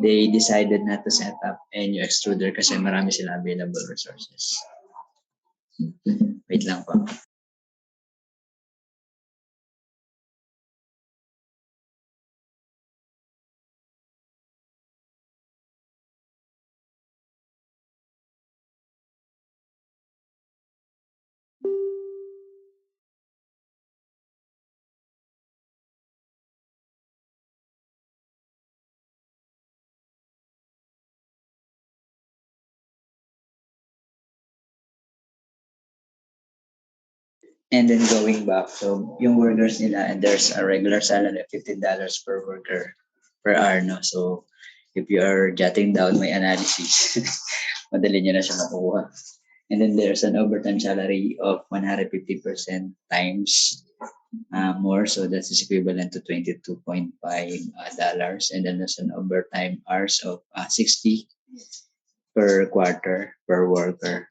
they decided not to set up a new extruder kasi marami sila available resources. Wait lang po. And then going back, so yung workers nila, and there's a regular salary of $15 per worker per hour, no? So if you are jotting down my analysis, madali nyo na siya makuha. And then there's an overtime salary of 150% times more, so that is equivalent to $22.5. And then there's an overtime hours of 60 per quarter per worker.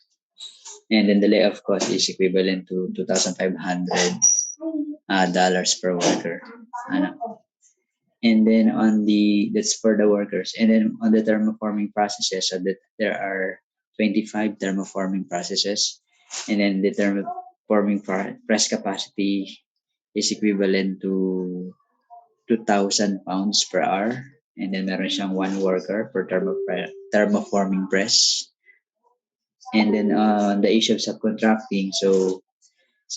And then the layoff cost is equivalent to $2,500 per worker. And then that's for the workers. And then on the thermoforming processes, so that there are 25 thermoforming processes. And then the thermoforming press capacity is equivalent to 2,000 pounds per hour. And then meron siyang one worker per thermoforming press. And then the issue of subcontracting, so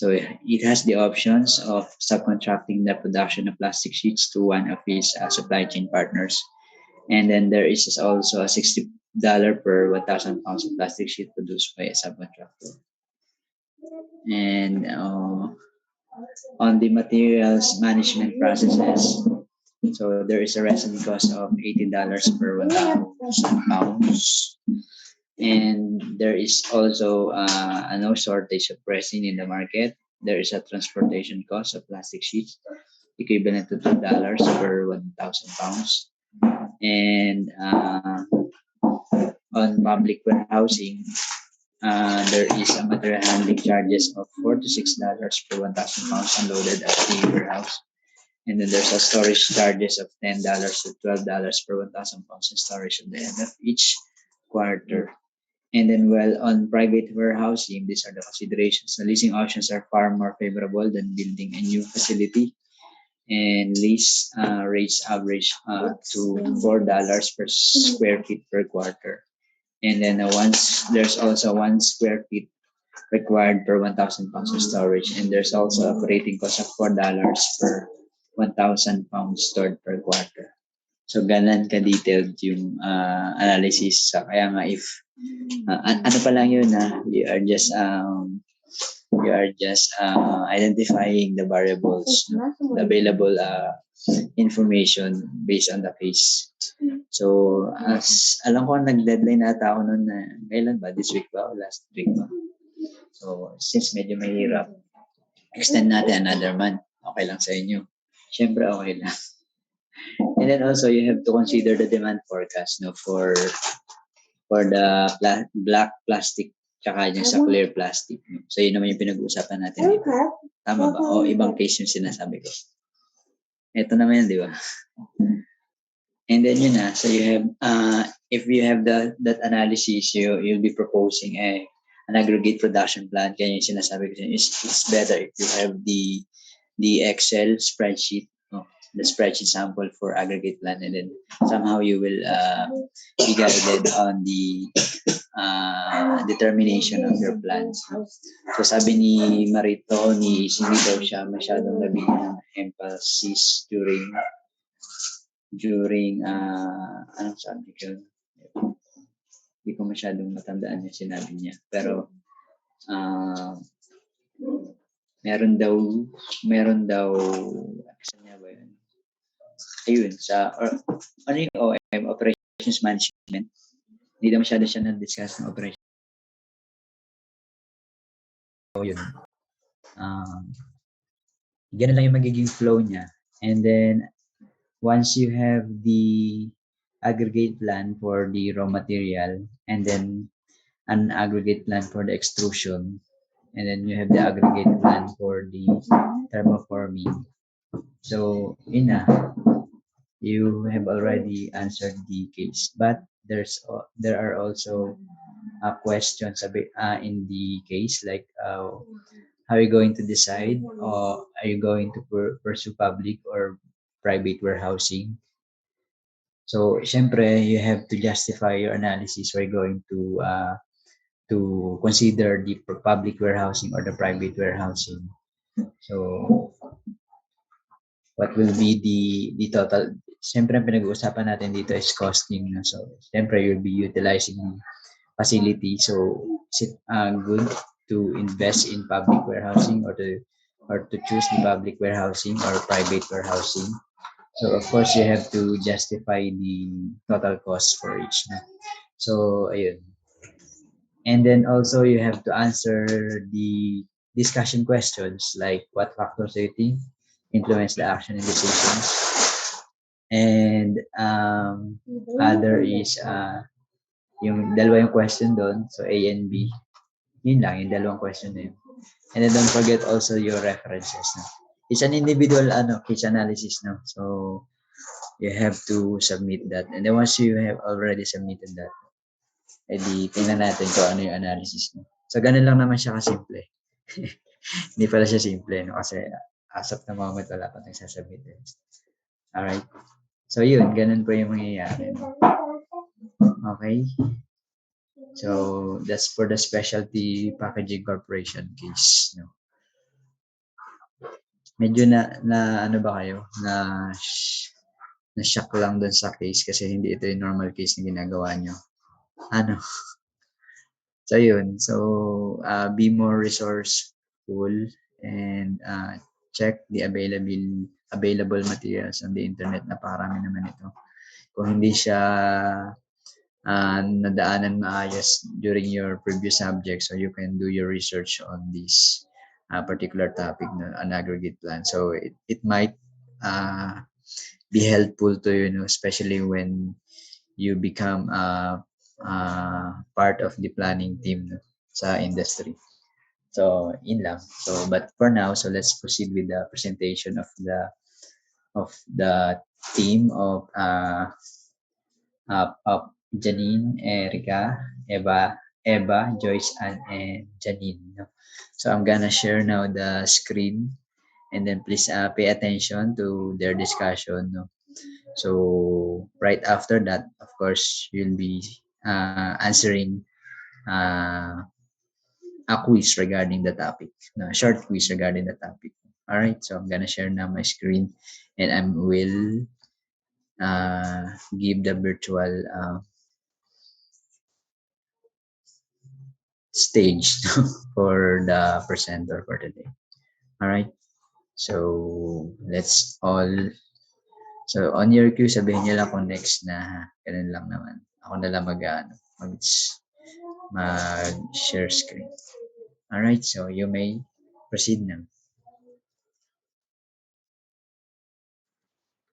it has the options of subcontracting the production of plastic sheets to one of its supply chain partners. And then there is also a $60 per 1,000 pounds of plastic sheet produced by a subcontractor. And on the materials management processes, so there is a resin cost of $18 per 1,000 pounds. And there is also no shortage of resin in the market. There is a transportation cost of plastic sheets equivalent to $2 per 1,000 pounds. And on public warehousing, there is a material handling charges of $4 to $6 per 1,000 pounds unloaded at the warehouse. And then there's a storage charges of $10 to $12 per 1,000 pounds in storage at the end of each quarter. And then, well, on private warehousing, these are the considerations. The leasing options are far more favorable than building a new facility. And lease rates average to $4 per square feet per quarter. And then there's also 1 square feet required per 1,000 pounds of storage. And there's also operating cost of $4 per 1,000 pounds stored per quarter. So, ganun ka-detailed yung analysis. So, kaya nga if, ano pa lang yun you are just identifying the variables, the available information based on the case. So, as alam ko, nag-deadline nata ako noon na, kailan ba? This week ba o last week ba? So, since medyo mahirap, extend natin another month. Okay lang sa inyo. Siyempre, okay lang. And then also you have to consider the demand forecast for the black plastic tsaka yung sa clear plastic. So yun naman yung pinag-uusapan natin dito. Tama ba? O ibang case yung sinasabi ko. Ito naman yun, di ba? And then yun so you have if you have that analysis, you'll be proposing an aggregate production plan. Kaya yung sinasabi ko it's better if you have the Excel spreadsheet, the spreadsheet sample for aggregate plan, and then somehow you will be guided on the determination of your plans. So sabi ni Marito, hindi daw siya masyadong nabigyan ng emphasis during anong sabi ko? Hindi ko masyadong matandaan yung sinabi niya. Pero meron daw saan niya ba yun? Ayun, ano yung OM, Operations Management. Hindi na masyado siya na-discuss ng operation. So, yun. Ganun lang yung magiging flow niya. And then, once you have the aggregate plan for the raw material, and then an aggregate plan for the extrusion, and then you have the aggregate plan for the thermoforming. So, yun na. you have already answered the case, but there are also questions in the case, like how are you going to decide, or are you going to pursue public or private warehousing? So, syempre, you have to justify your analysis. We're going to consider the public warehousing or the private warehousing. So, what will be the total? Siyempre, ang pinag-uusapan natin dito is costing. No? So, siyempre, you'll be utilizing facility. So, is it good to invest in public warehousing, or to choose the public warehousing or private warehousing? So, of course, you have to justify the total cost for each. No? So, ayun. And then also you have to answer the discussion questions, like what factors do you think influence the action and decisions? And other is yung dalawa yung question doon, so A and B. Yun lang, yung dalawang question na yun. And then don't forget also your references. No? It's an individual case analysis. No? So you have to submit that. And then once you have already submitted that, edi tingnan natin kung ano yung analysis mo. So, ganun lang naman siya kasimple. Hindi pala siya simple, no? Kasi as of the moment, wala pa nagsasubmit. Alright? So, yun. Ganun po yung mangyayari. No? Okay? So, that's for the Specialty Packaging Corporation case. No? Medyo na ano ba kayo? Na-shock lang dun sa case kasi hindi ito yung normal case na ginagawa nyo. Ano? So yun. So be more resourceful and check the available materials on the internet. Napakarami naman ito. Kung hindi siya nadaanan maayos during your previous subject, so you can do your research on this particular topic, an aggregate plan. So it might be helpful to you, especially when you become part of the planning team sa industry. So, in lang. So, but for now, so let's proceed with the presentation of the team of Janine, Erica, Eva, Joyce, and Janine. No? So, I'm gonna share now the screen, and then please pay attention to their discussion. No? So right after that, of course, you'll be answering a quiz regarding the topic, a short quiz regarding the topic. All right, so I'm gonna share now my screen, and I will give the virtual stage for the presenter for today. All right, so let's all. So on your cue, sabihin niyo lang kung next na. Ganun lang naman. Ako na lang mag-share screen. Alright, so you may proceed now.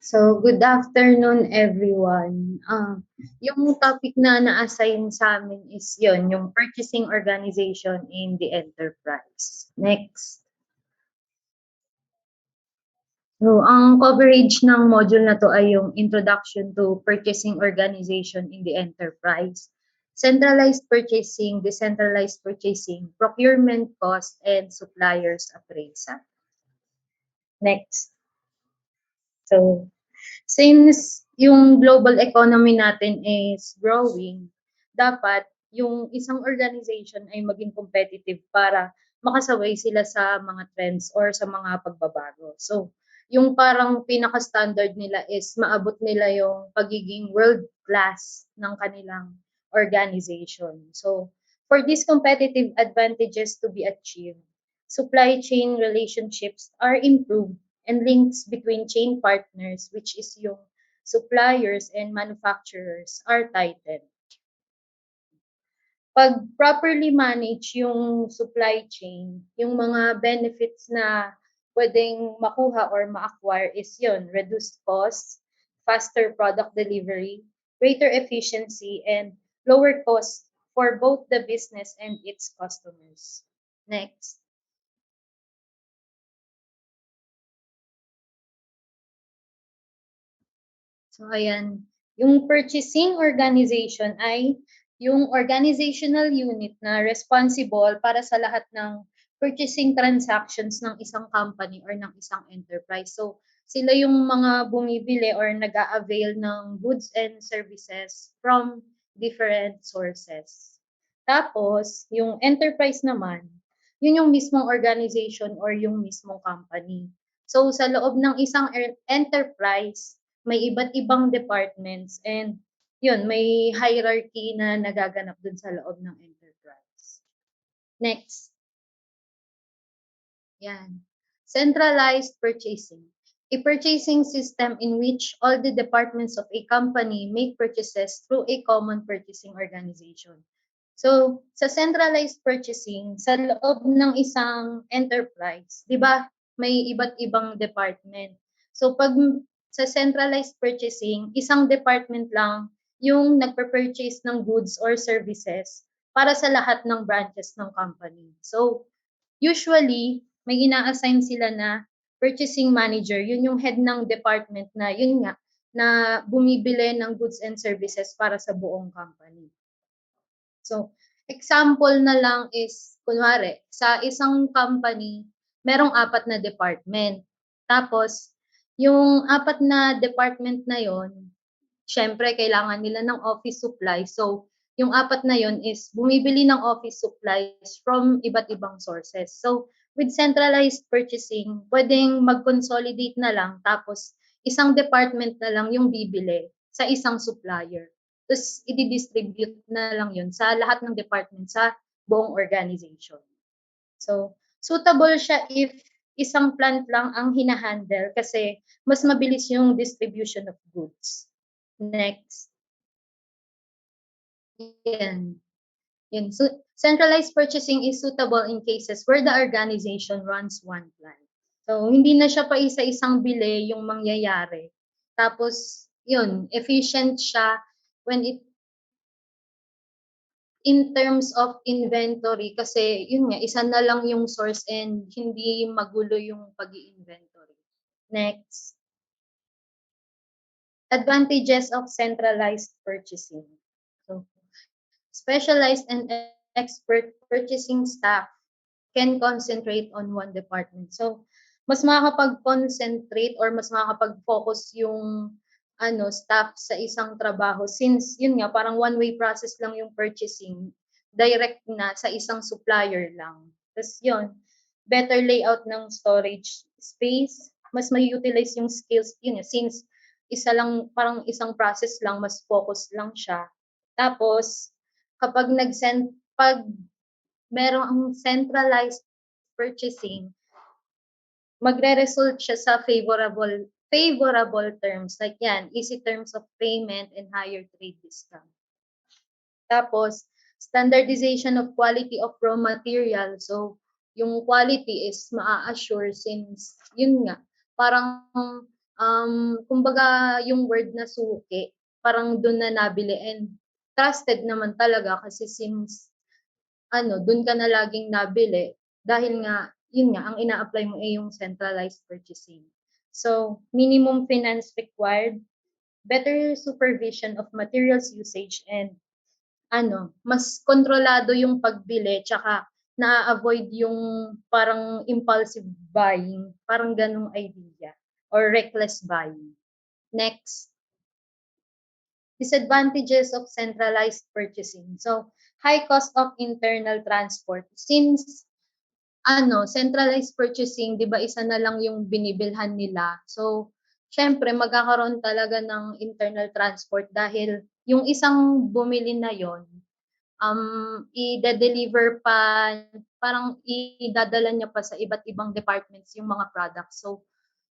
So, good afternoon everyone. Yung topic na na-assign sa amin is yung purchasing organization in the enterprise. Next. So, ang coverage ng module na to ay yung Introduction to Purchasing Organization in the Enterprise, Centralized Purchasing, Decentralized Purchasing, Procurement Cost, and Suppliers Appraisal. Next. So, since yung global economy natin is growing, dapat yung isang organization ay maging competitive para makasaway sila sa mga trends or sa mga pagbabago. So, yung parang pinaka-standard nila is maabot nila yung pagiging world-class ng kanilang organization. So, for these competitive advantages to be achieved, supply chain relationships are improved and links between chain partners, which is yung suppliers and manufacturers, are tightened. Pag properly manage yung supply chain, yung mga benefits na pwedeng makuha or ma-acquire is reduced costs, faster product delivery, greater efficiency, and lower costs for both the business and its customers. Next. So, ayan. Yung purchasing organization ay yung organizational unit na responsible para sa lahat ng purchasing transactions ng isang company or ng isang enterprise. So, sila yung mga bumibili or nag-a-avail ng goods and services from different sources. Tapos, yung enterprise naman, yun yung mismong organization or yung mismong company. So, sa loob ng isang enterprise, may iba't ibang departments and yun, may hierarchy na nagaganap dun sa loob ng enterprise. Next. Yan. Centralized purchasing. A purchasing system in which all the departments of a company make purchases through a common purchasing organization. So, sa centralized purchasing, sa loob ng isang enterprise, di ba, may iba't ibang department. So, pag sa centralized purchasing, isang department lang yung nagpe-purchase ng goods or services para sa lahat ng branches ng company. So, usually, may ina-assign sila na purchasing manager. Yun yung head ng department na, yun nga, na bumibili ng goods and services para sa buong company. So, example na lang is, kunwari, sa isang company, merong 4 na department. Tapos, yung 4 na department na yon, syempre, kailangan nila ng office supplies. So, yung 4 na yon is bumibili ng office supplies from iba't ibang sources. So, with centralized purchasing, pwedeng mag-consolidate na lang tapos isang department na lang yung bibili sa isang supplier. Tapos, i-distribute na lang yun sa lahat ng department sa buong organization. So, suitable siya if isang plant lang ang hinahandle kasi mas mabilis yung distribution of goods. Next. Yan. Yan. So, centralized purchasing is suitable in cases where the organization runs one plant. So, hindi na siya pa isa-isang bili yung mangyayari. Tapos, yun, efficient siya when it in terms of inventory kasi yun nga, isa na lang yung source and hindi magulo yung pag-i-inventory. Next. Advantages of centralized purchasing. So, specialized and expert purchasing staff can concentrate on one department. So, mas makakapag-concentrate or mas makakapag-focus yung staff sa isang trabaho since yun nga parang one-way process lang yung purchasing, direct na sa isang supplier lang. Tapos yun, better layout ng storage space, mas may utilize yung skills yun since isa lang parang isang process lang, mas focus lang siya. Tapos kapag pag merong centralized purchasing, magre-result siya sa favorable terms. Like yan, easy terms of payment and higher trade discount. Tapos, standardization of quality of raw material. So, yung quality is maa-assure since, yun nga, parang, kumbaga yung word na suki, parang dun na nabili and trusted naman talaga kasi since dun ka na laging nabili dahil nga, yun nga, ang ina-apply mo ay yung centralized purchasing. So, minimum finance required, better supervision of materials usage, and mas kontrolado yung pagbili, tsaka na-avoid yung parang impulsive buying, parang ganong idea, or reckless buying. Next. Disadvantages of centralized purchasing. So, high cost of internal transport. Since centralized purchasing, 'di ba, isa na lang yung binibilhan nila. So, syempre magkakaroon talaga ng internal transport dahil yung isang bumili na yon i-deliver pa, parang idadala niya pa sa iba't ibang departments yung mga products. So,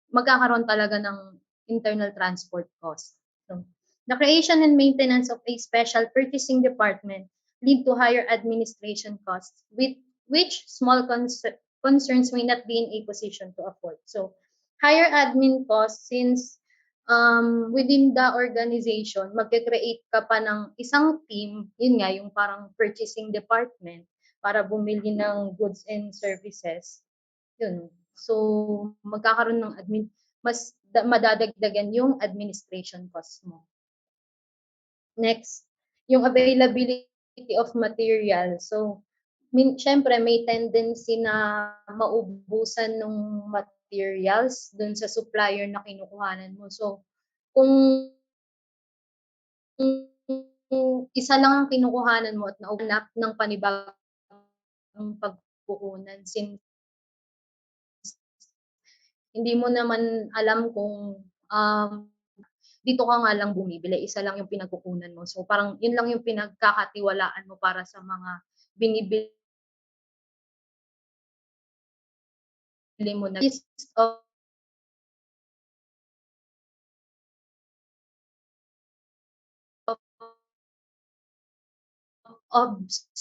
magkakaroon talaga ng internal transport cost. So, the creation and maintenance of a special purchasing department lead to higher administration costs, which small concerns may not be in a position to afford. So, higher admin costs since within the organization, magke-create ka pa ng isang team, yun nga, yung parang purchasing department para bumili ng goods and services. Yun. So, magkakaroon ng mas madadagdagan yung administration cost mo. Next, yung availability of material. So, syempre may tendency na maubusan ng materials dun sa supplier na kinukuhanan mo. So, kung isa lang ang kinukuhanan mo at naunap ng panibagong pagkukunan, since hindi mo naman alam kung dito ka nga lang bumibili, isa lang yung pinagkukunan mo. So parang yun lang yung pinagkakatiwalaan mo para sa mga binibili mo na list so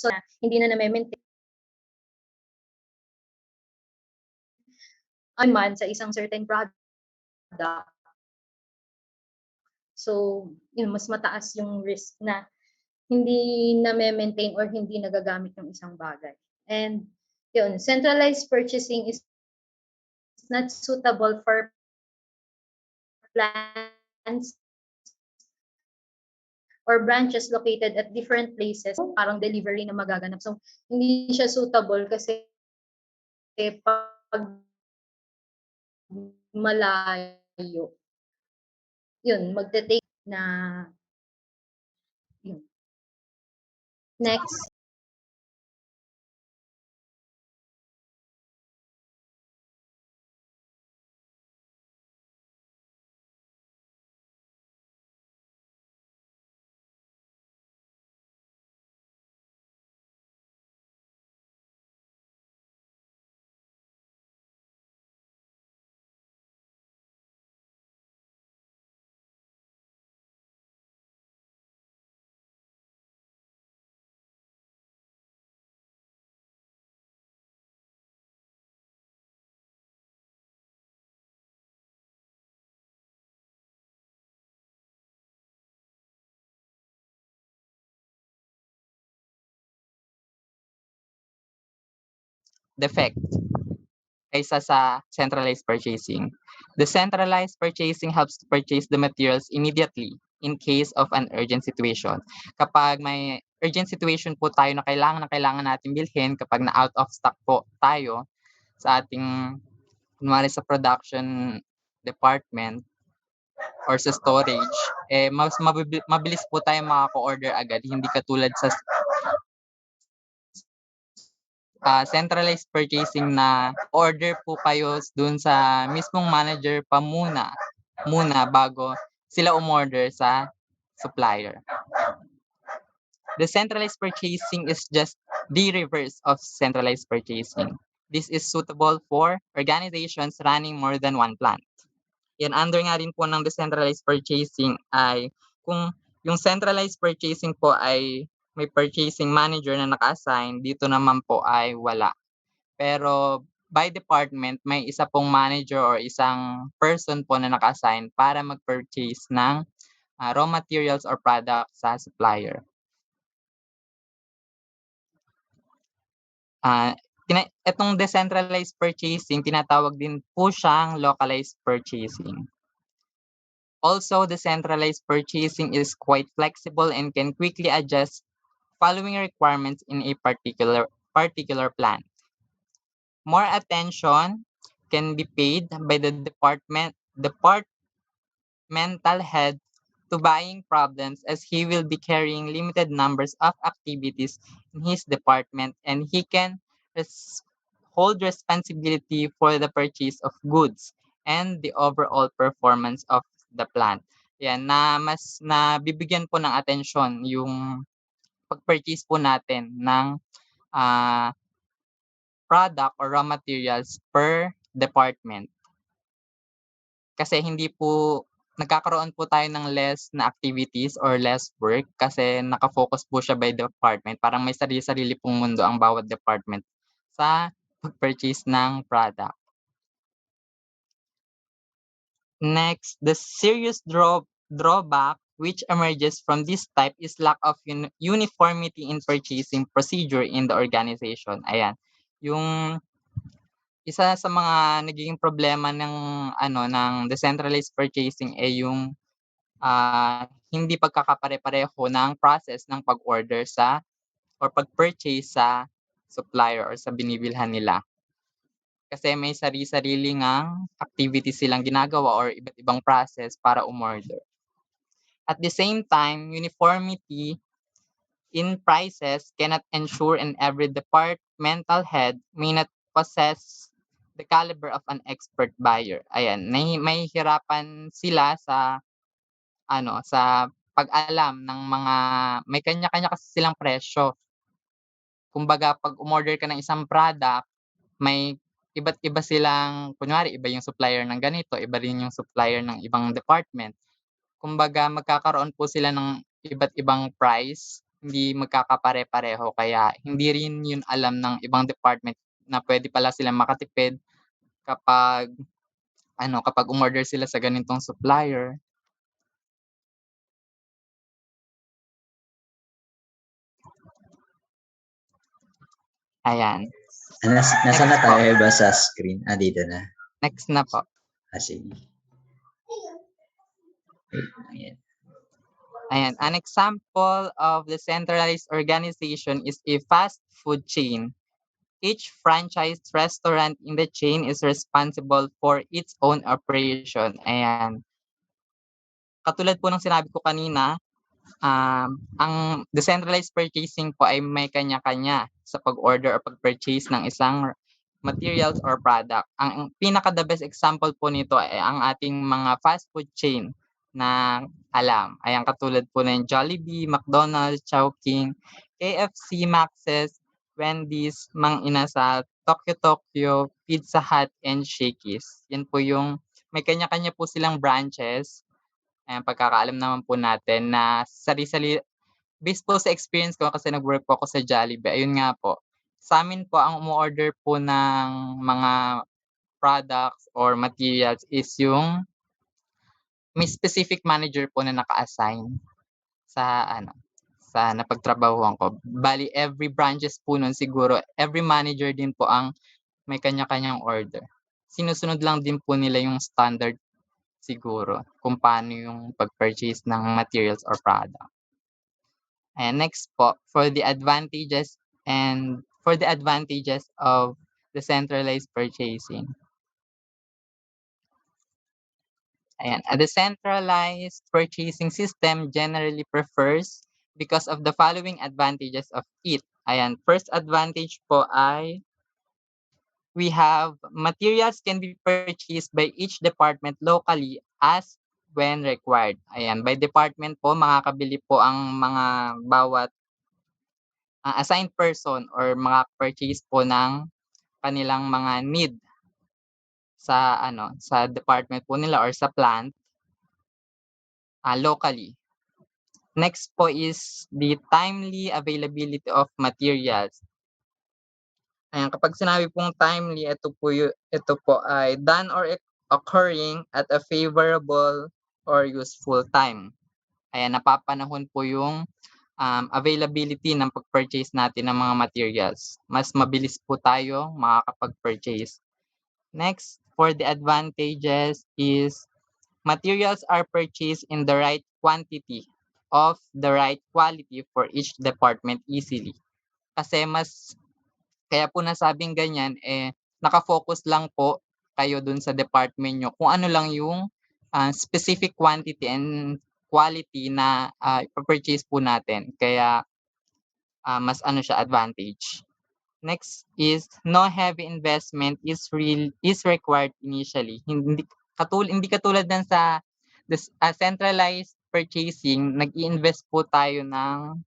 na hindi na na-maintain man sa isang certain product. So, yun, mas mataas yung risk na hindi na-maintain or hindi nagagamit yung isang bagay. And yun, centralized purchasing is not suitable for plants or branches located at different places, parang delivery na magaganap. So, hindi siya suitable kasi pag malayo, yun, magte-take na, yun. Next. Defect kaysa sa centralized purchasing. The centralized purchasing helps to purchase the materials immediately in case of an urgent situation. Kapag may urgent situation po tayo na kailangan natin bilhin, kapag na out of stock po tayo sa ating, kunwari sa production department or sa storage, mas mabilis po tayo makaka-order agad, hindi katulad sa centralized purchasing na order po kayo dun sa mismong manager pa muna bago sila umorder sa supplier. The centralized purchasing is just the reverse of centralized purchasing. This is suitable for organizations running more than one plant. Yan, under nga rin po ng decentralized purchasing ay kung yung centralized purchasing po ay may purchasing manager na naka-assign, dito naman po ay wala. Pero by department, may isa pong manager or isang person po na naka-assign para mag-purchase ng raw materials or products sa supplier. Itong decentralized purchasing, tinatawag din po siyang localized purchasing. Also, decentralized purchasing is quite flexible and can quickly adjust following requirements in a particular plant. More attention can be paid by the departmental head to buying problems, as he will be carrying limited numbers of activities in his department and he can hold responsibility for the purchase of goods and the overall performance of the plant. Yan, na mas nabibigyan po ng atensyon yung pag-purchase po natin ng product or raw materials per department. Kasi hindi po nagkakaroon po tayo ng less na activities or less work kasi nakafocus po siya by department. Parang may sarili-sarili pong mundo ang bawat department sa pag-purchase ng product. Next, the serious drawback which emerges from this type is lack of uniformity in purchasing procedure in the organization. Ayan. Yung isa sa mga nagiging problema ng decentralized purchasing ay yung hindi pagkakapare-pareho ng process ng pag-order or pag-purchase sa supplier or sa binibilhan nila. Kasi may sari-sarili ngang activities silang ginagawa or iba't ibang process para umorder. At the same time, uniformity in prices cannot ensure and every departmental head may not possess the caliber of an expert buyer. Ayan, may hirapan sila sa pag-alam ng mga may kanya-kanya kasi silang presyo. Kumbaga, pag umorder ka ng isang product, may iba't iba silang, kunwari, iba yung supplier ng ganito, iba rin yung supplier ng ibang department. Kumbaga, magkakaroon po sila ng iba't ibang price, hindi magkakapare-pareho, kaya hindi rin yun alam ng ibang department na pwede pala silang makatipid kapag umorder sila sa ganitong supplier. Ayan. Nasa na tayo ba sa screen? Dito na. Next na po. Sige. Ayan. Ayan. An example of the centralized organization is a fast food chain. Each franchised restaurant in the chain is responsible for its own operation. Ayan. Katulad po ng sinabi ko kanina, ang decentralized purchasing po ay may kanya-kanya sa pag-order or pag-purchase ng isang materials or product. Ang pinaka-the best example po nito ay ang ating mga fast food chain na alam. Ayan, katulad po ng Jollibee, McDonald's, Chowking, KFC, Max's, Wendy's, Mang Inasal, Tokyo, Pizza Hut, and Shakey's. Yan po yung may kanya-kanya po silang branches. Ayan, pagkakaalam naman po natin na based po sa experience ko kasi nag-work po ako sa Jollibee, ayun nga po, sa amin po ang umu-order po ng mga products or materials is yung may specific manager po na naka-assign sa napagtrabahuhan ko. Bali, every branches po nun siguro, every manager din po ang may kanya-kanyang order. Sinusunod lang din po nila yung standard siguro kung paano yung pag-purchase ng materials or product. And next po, for the advantages of decentralized purchasing. Ayan, a decentralized purchasing system generally prefers because of the following advantages of it. Ayan, first advantage po ay we have materials can be purchased by each department locally as when required. Ayan, by department po, makakabili po ang mga bawat assigned person or makaka-purchase po ng kanilang mga need sa department po nila or sa plant locally. Next po is the timely availability of materials. Ayan, kapag sinabi pong timely, ito po ay done or occurring at a favorable or useful time. Ayan, napapanahon po yung availability ng pag-purchase natin ng mga materials. Mas mabilis po tayo makakapag-purchase. Next, for the advantages is materials are purchased in the right quantity of the right quality for each department easily. Kasi kaya po nasabing ganyan, nakafocus lang po kayo dun sa department nyo kung ano lang yung specific quantity and quality na ipapurchase po natin. Kaya mas siya advantage. Next is no heavy investment is required initially. Hindi katulad ng sa centralized purchasing, nag-i-invest po tayo ng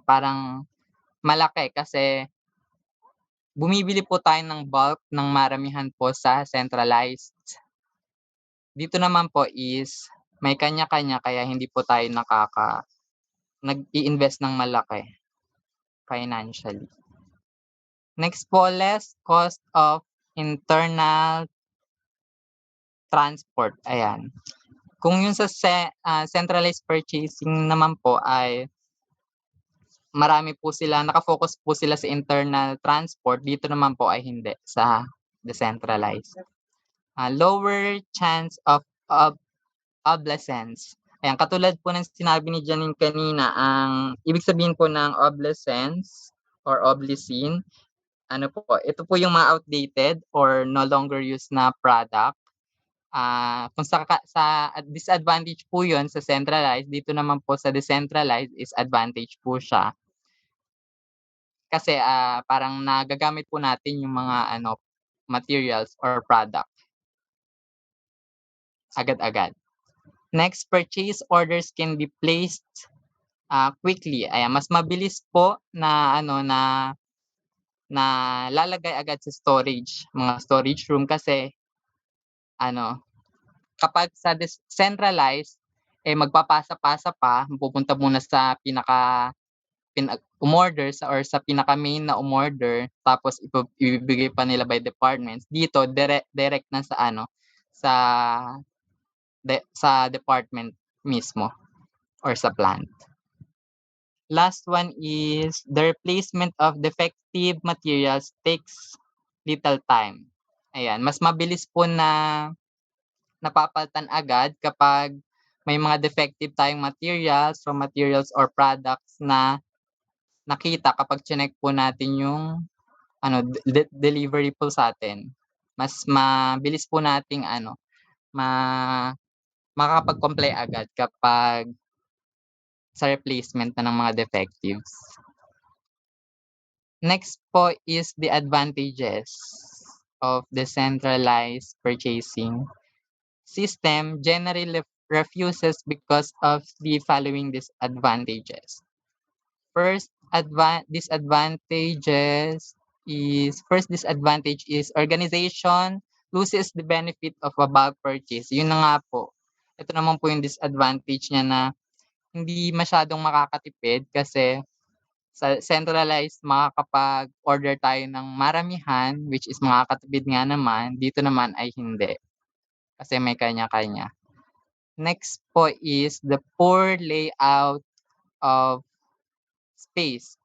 parang malaki kasi bumibili po tayo ng bulk ng maramihan po sa centralized. Dito naman po is may kanya-kanya kaya hindi po tayo nag-i-invest ng malaki financially. Next po, less cost of internal transport. Ayan. Kung yung sa centralized purchasing naman po ay marami po sila, nakafocus po sila sa internal transport. Dito naman po ay hindi, sa decentralized. Lower chance of obsolescence. Ayan, katulad po ng sinabi ni Janine kanina, ang ibig sabihin po ng obsolescence or obsolescence, ano po, ito po yung mga outdated or no longer used na product. Kung sa disadvantage po yun sa centralized, dito naman po sa decentralized is advantage po siya. Kasi parang nagagamit po natin yung mga materials or product agad-agad. Next, purchase orders can be placed quickly. Ayan, mas mabilis po na na lalagay agad sa storage, mga storage room kasi kapag sa centralized magpapasa-pasa pa, pupunta muna sa umorder or sa pinaka main na umorder, tapos ibibigay pa nila by departments. Dito direct na sa sa department mismo or sa plant. Last one is the replacement of defective materials takes little time. Ayan, mas mabilis po na napapalitan agad kapag may mga defective tayong materials, raw materials or products na nakita kapag chinek po natin yung delivery po sa atin. Mas mabilis po nating makakapag-comply agad kapag sa replacement na ng mga defectives. Next po is the advantages of decentralized purchasing system generally refuses because of the following disadvantages. First disadvantage is organization loses the benefit of a bulk purchase. Yun na nga po. Ito naman po yung disadvantage niya na hindi masyadong makakatipid kasi sa centralized makakapag-order tayo ng maramihan, which is makakatipid nga naman. Dito naman ay hindi kasi may kanya-kanya. Next po is the poor layout of space.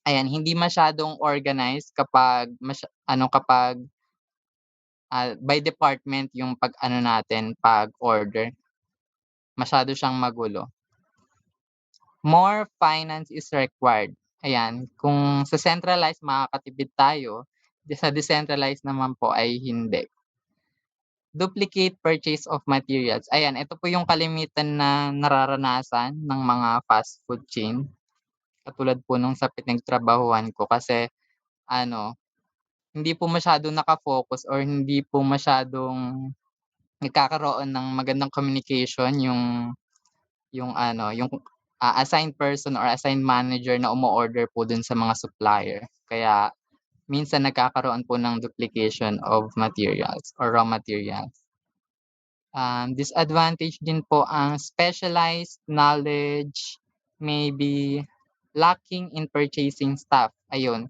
Ayan, hindi masyadong organized kapag by department yung pag-order. Masyado siyang magulo. More finance is required. Ayan, kung sa centralized makakatipid tayo, sa decentralized naman po ay hindi. Duplicate purchase of materials. Ayan, ito po yung kalimitan na nararanasan ng mga fast food chain. Katulad po nung sa pinagtrabahuhan ko kasi hindi po masyadong nakafocus or hindi po masyadong nagkakaroon ng magandang communication yung assigned person or assigned manager na umu-order po dun sa mga supplier. Kaya minsan nagkakaroon po ng duplication of materials or raw materials. Disadvantage din po ang specialized knowledge may be lacking in purchasing staff. Ayun.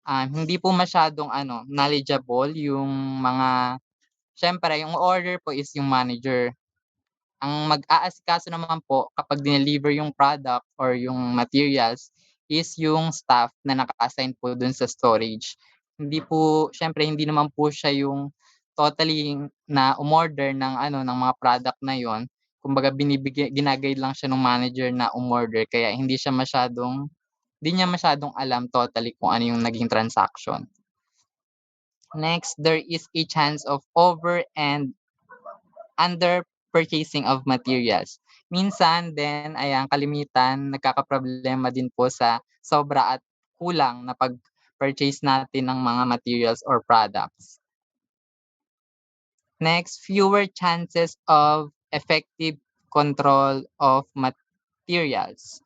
Hindi po masyadong knowledgeable yung syempre yung order po is yung manager. Ang mag-aasikaso naman po kapag dineliver yung product or yung materials is yung staff na naka-assign po dun sa storage. Syempre hindi naman po siya yung totally na umorder ng ng mga product na yon. Kumbaga ginagayad lang siya ng manager na umorder kaya hindi niya masyadong alam totally kung ano yung naging transaction. Next, there is a chance of over and under purchasing of materials. Minsan din, kalimitan, nagkakaproblema din po sa sobra at kulang na pag-purchase natin ng mga materials or products. Next, fewer chances of effective control of materials.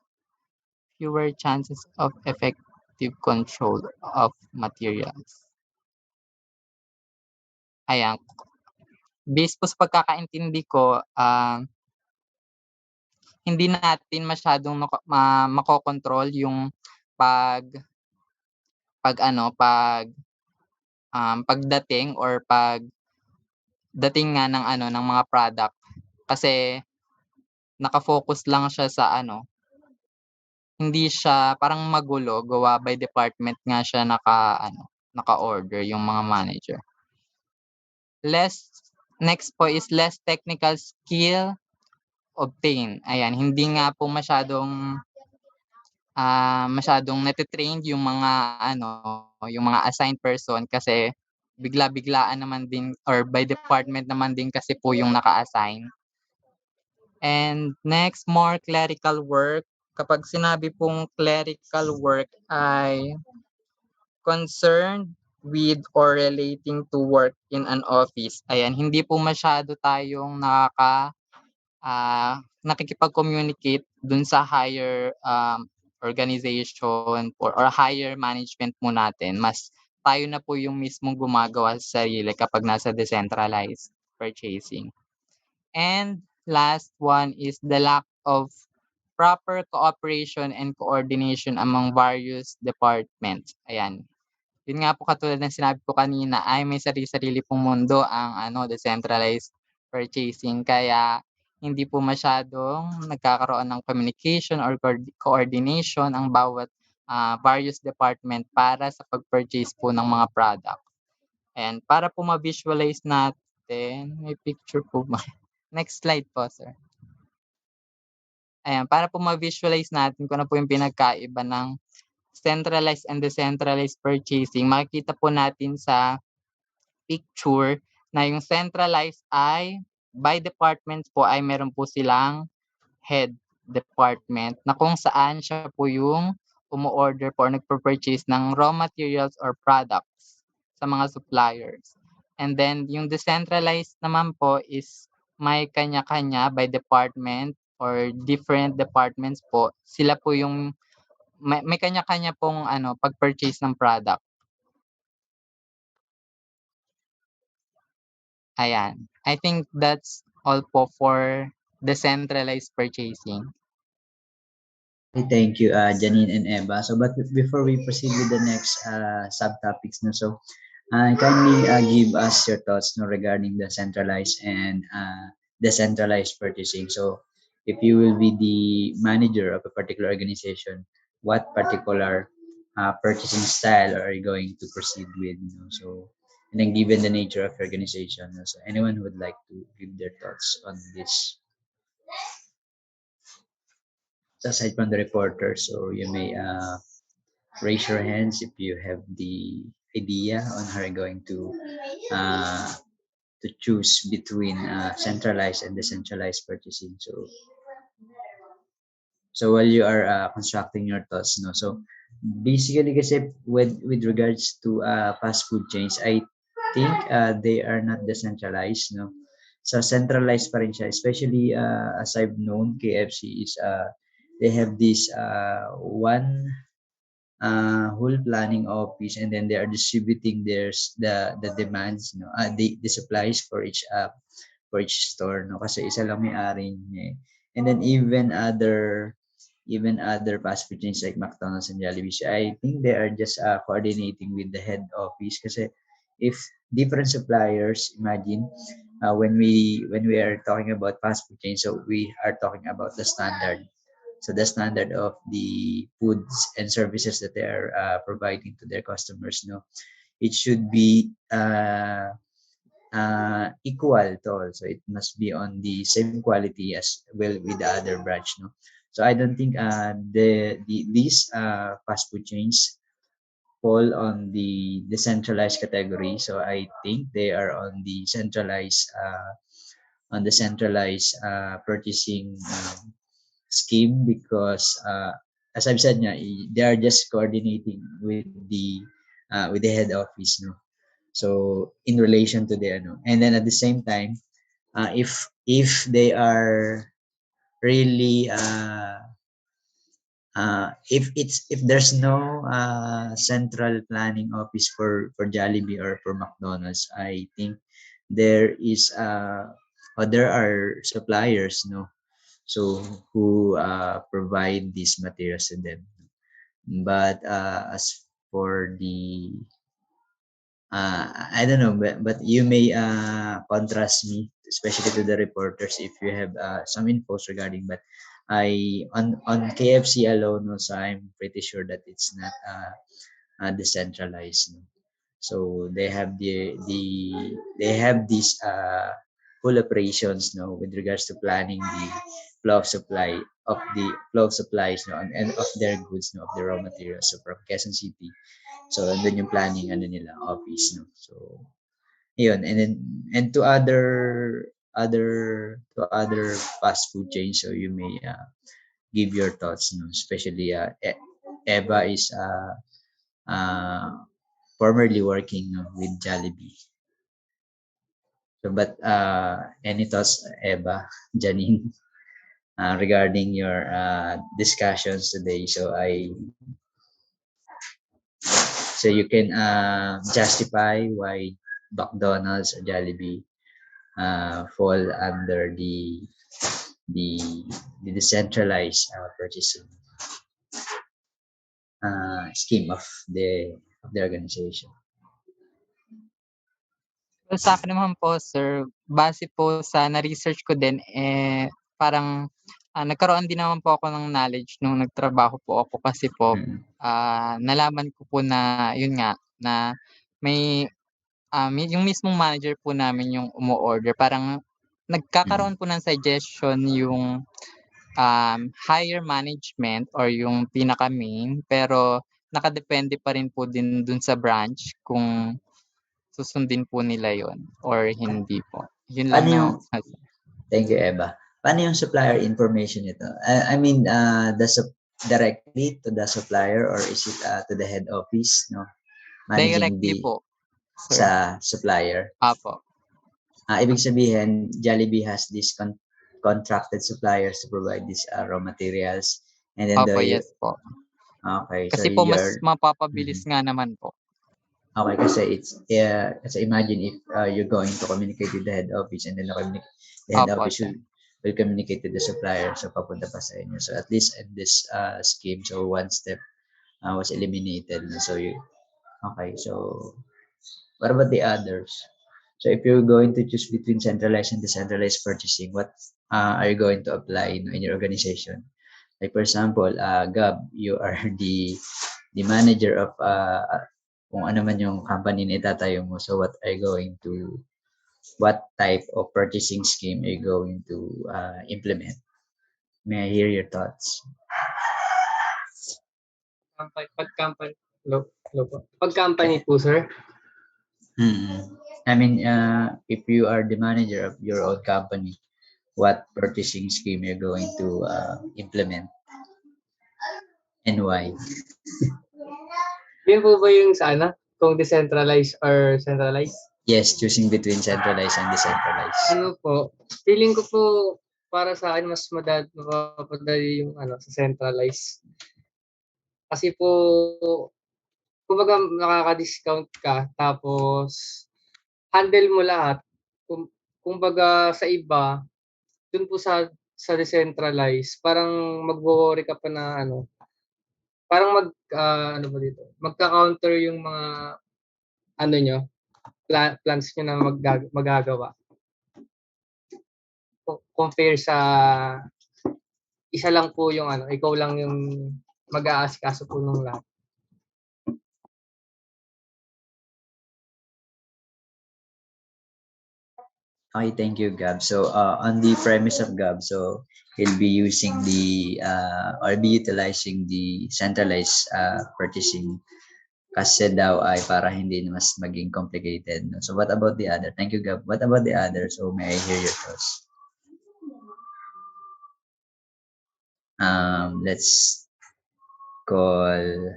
Fewer chances of effective control of materials. Ayan. Based po sa pagkakaintindi ko, hindi natin masyadong makokontrol yung pagdating or pagdating nga ng mga product kasi nakafocus lang siya sa hindi siya parang magulo, gawa by department nga siya naka-order yung mga manager. Next po is less technical skill obtain. Ayan, hindi nga po masyadong natitrained yung yung mga assigned person kasi bigla-biglaan naman din or by department naman din kasi po yung naka-assign. And next, more clerical work. Kapag sinabi pong clerical work ay concerned with or relating to work in an office. Ayan, hindi po masyado tayong nakikipag-communicate dun sa higher organization or higher management mo natin. Mas tayo na po yung mismong gumagawa sa sarili kapag nasa decentralized purchasing. And last one is the lack of proper cooperation and coordination among various departments. Ayan. Yun nga po katulad ng sinabi ko kanina ay may sarili-sarili pong mundo ang decentralized purchasing kaya hindi po masyadong nagkakaroon ng communication or coordination ang bawat various department para sa pag-purchase po ng mga product. And para po ma-visualize natin, may picture po ba? Next slide po, sir. Ayan, para po ma-visualize natin kung ano po yung pinagkaiba ng centralized and decentralized purchasing, makikita po natin sa picture na yung centralized ay by departments po ay meron po silang head department na kung saan siya po yung umu-order po or nagpo-purchase ng raw materials or products sa mga suppliers. And then yung decentralized naman po is may kanya-kanya by department or different departments po. Sila po yung may kanya-kanya pong pag-purchase ng product. Ayan. I think that's all po for decentralized purchasing. Thank you, Janine and Eva. So, but before we proceed with the next subtopics, no, so kindly give us your thoughts, no, regarding the centralized and decentralized purchasing. So, if you will be the manager of a particular organization, what particular purchasing style are you going to proceed with? You know? So, and then given the nature of your organization, so anyone who would like to give their thoughts on this? Aside from the reporter, so you may raise your hands if you have the idea on how you're going to choose between centralized and decentralized purchasing. So while you are constructing your thoughts, no, so basically kasi with regards to fast food chains, I think they are not decentralized, no. So centralized pa rin siya, especially as I've known, KFC is they have this one whole planning office, and then they are distributing the demands, no, the supplies for each store, no, kasi isa lang may-ari niya, eh. And then even other fast food chains like McDonald's and Jollibee, I think they are just coordinating with the head office, kasi if different suppliers, imagine when we are talking about fast food chains, so we are talking about the standard. So the standard of the foods and services that they are providing to their customers, no, it should be equal to all. So it must be on the same quality as well with the other branch, no. So I don't think these fast food chains fall on the decentralized category. So I think they are on the centralized purchasing scheme, because as I've said nga, they are just coordinating with the head office, no. So in relation to the and then at the same time, if they are really if there's no central planning office for Jollibee or for McDonald's, I think there is or there are suppliers, no, so who provide these materials to them. But as for the I don't know, but you may contrast me, especially to the reporters, if you have some infos regarding. But on KFC alone, also, I'm pretty sure that it's not decentralized. No? So they have these full operations, no, with regards to planning the flow of supplies, no, and of their goods, no, of the raw materials. So from Quezon City, so andun yung planning ano nila office, no. So yun, and to other fast food chains, so you may give your thoughts, no, especially Eva is formerly working, no, with Jollibee. So but any thoughts, Eva, Janine, regarding your discussions today? So you can justify why McDonald's or Jollibee fall under the, the decentralized purchasing scheme of the organization. Well, sa akin naman po, sir, base po sa na-research ko din, parang nagkaroon din naman po ako ng knowledge nung nagtrabaho po ako kasi po, Mm. nalaman ko po na, yun nga, na may yung mismong manager po namin yung umo-order. Parang nagkakaroon po ng suggestion yung higher management or yung pinaka-main, pero nakadepende pa rin po din dun sa branch kung susundin po nila yon or hindi po. Yun lang Paano yung, naman po. thank you, Eva. Paano yung supplier information nito? I mean, directly to the supplier, or is it to the head office, no? Managing Directly po, sir. sa supplier. Apo. Ibig sabihin, Jollibee has these contracted suppliers to provide these raw materials, and then Opo, yes po. okay, so Kasi po mas you're mapapabilis nga naman po. okay, kasi imagine if you're going to communicate with the head office, and then the head Opo, office sir. will communicate to the supplier, so papunta pa sa inyo. So at least in this scheme, so one step was eliminated. So okay, so what about the others? So if you're going to choose between centralized and decentralized purchasing, what are you going to apply in your organization? Like for example, Gab, you are the manager of kung ano man yung company na itatayo mo. So what type of purchasing scheme are you going to implement? May I hear your thoughts? Pag company po, sir. I mean, if you are the manager of your own company, what purchasing scheme you're going to implement and why? Yun po ba yung sa kung decentralized or centralized? Yes, choosing between centralized and decentralized. Ano po, feeling ko po para sa akin mas mapapadali yung sa centralized. Kasi po, kumbaga nakaka-discount ka, tapos handle mo lahat. Kumbaga sa iba, dun po sa decentralized, parang magwo-worry ka pa na parang ano ba dito, magka-counter yung mga nyo, plans nyo na magagawa. Compare sa isa lang po yung ikaw lang yung mag-aasikaso po ng lahat. Okay, thank you, Gab. So on the premise of Gab, so he'll be using or be utilizing the centralized purchasing kasi daw ay para hindi na mas maging complicated. No? So what about the other? Thank you, Gab. What about the other? So may I hear your thoughts? Let's call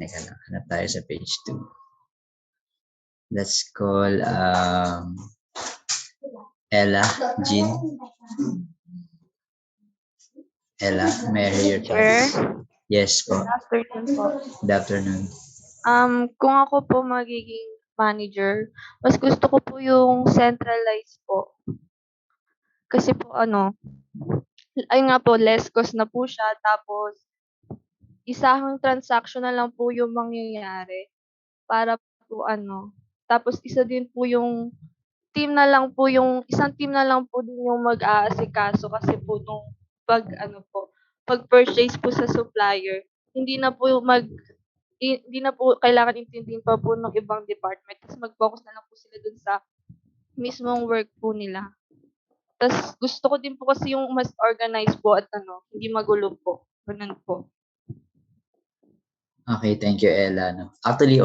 teka lang, hanap tayo sa page 2. Let's call Ella, Jean. Ella, may I hear your thoughts? Yes po. Good afternoon po. Good afternoon. Kung ako po magiging manager, mas gusto ko po yung centralized po. Kasi po ayun nga po, less cost na po siya. Tapos, isahang transaction na lang po yung mangyayari para po tapos isa din po yung isang team na lang po din yung mag-aasikaso kasi po nung pag-purchase po sa supplier, hindi na po hindi na po kailangan intindihin pa po ng ibang department ta's mag-focus na lang po sila dun sa mismong work po nila. Ta's gusto ko din po kasi yung mas organized po at hindi magulo po, gano'n po. Okay, thank you, Ella. No? Actually,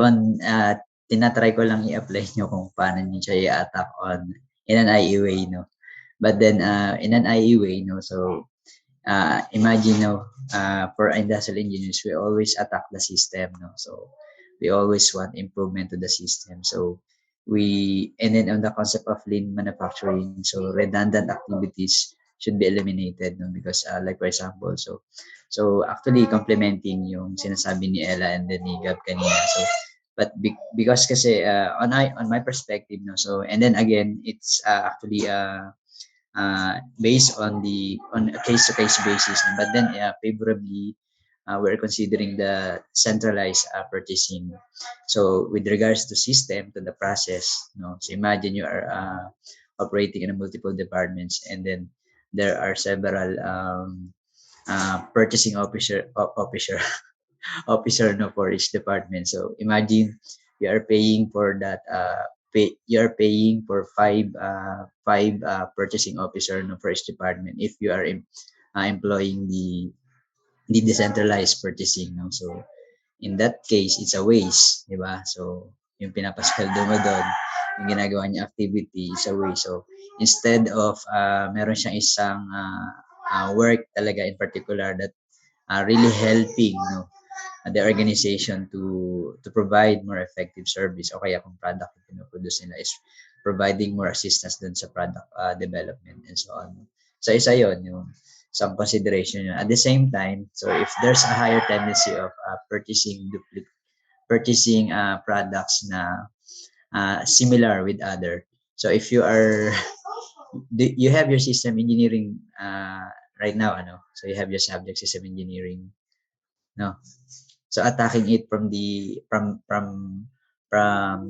tinatry ko lang i-apply nyo kung paano nyo siya i-attack in an IE way, no? But then, in an IE way, no? So, imagine, no, for industrial engineers, we always attack the system, no? So, we always want improvement to the system. So, and then on the concept of lean manufacturing, so redundant activities should be eliminated, no? Because, like for example, so actually complementing yung sinasabi ni Ella and then ni Gab kanina. So, but because kasi on my perspective, no, so and then again it's actually based on a case to case basis, no? But then favorably we're considering the centralized purchasing. So with regards to system, to the process, no, so imagine you are operating in a multiple departments and then there are several purchasing officer, no, for each department. So imagine you are paying for that you are paying for five purchasing officer, no, for each department if you are employing the decentralized purchasing, no. So in that case it's a waste, di ba? So yung pinapasweldo mo doon, yung ginagawa niya activity is a waste. So instead of meron siyang isang work talaga in particular that really helping, no, the organization to provide more effective service o kaya kung product na pinoproduce nila is providing more assistance dun sa product development and so on. So isa yun, yung some consideration yun. At the same time, so if there's a higher tendency of purchasing products na similar with other. So if you are you have your system engineering right now, so you have your subject system engineering, no. So attacking it from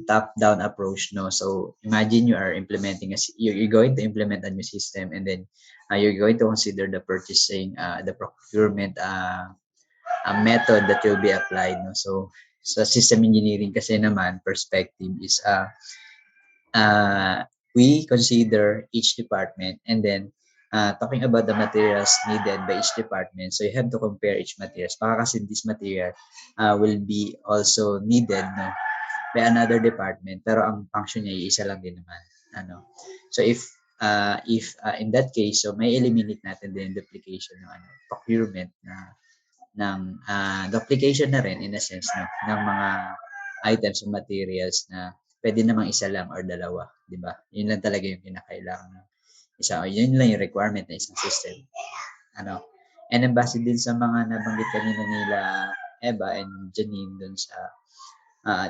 top down approach, no. So imagine you are implementing you're going to implement a new system and then you're going to consider the purchasing the procurement a method that will be applied, no. So sa system engineering kasi naman perspective is we consider each department and then talking about the materials needed by each department. So you have to compare each materials. Baka kasi this material will be also needed, no, by another department pero ang function niya isa lang din naman. So if in that case, so may eliminate natin din duplication ng procurement ng duplication na rin in a sense, no, ng mga items o materials na pwede namang isa lang or dalawa, di ba? Yun lang talaga yung kinakailangan ng isa. Yun lang yung requirement ng isang system. And then base din sa mga nabanggit kanina nila Eva and Janine dun sa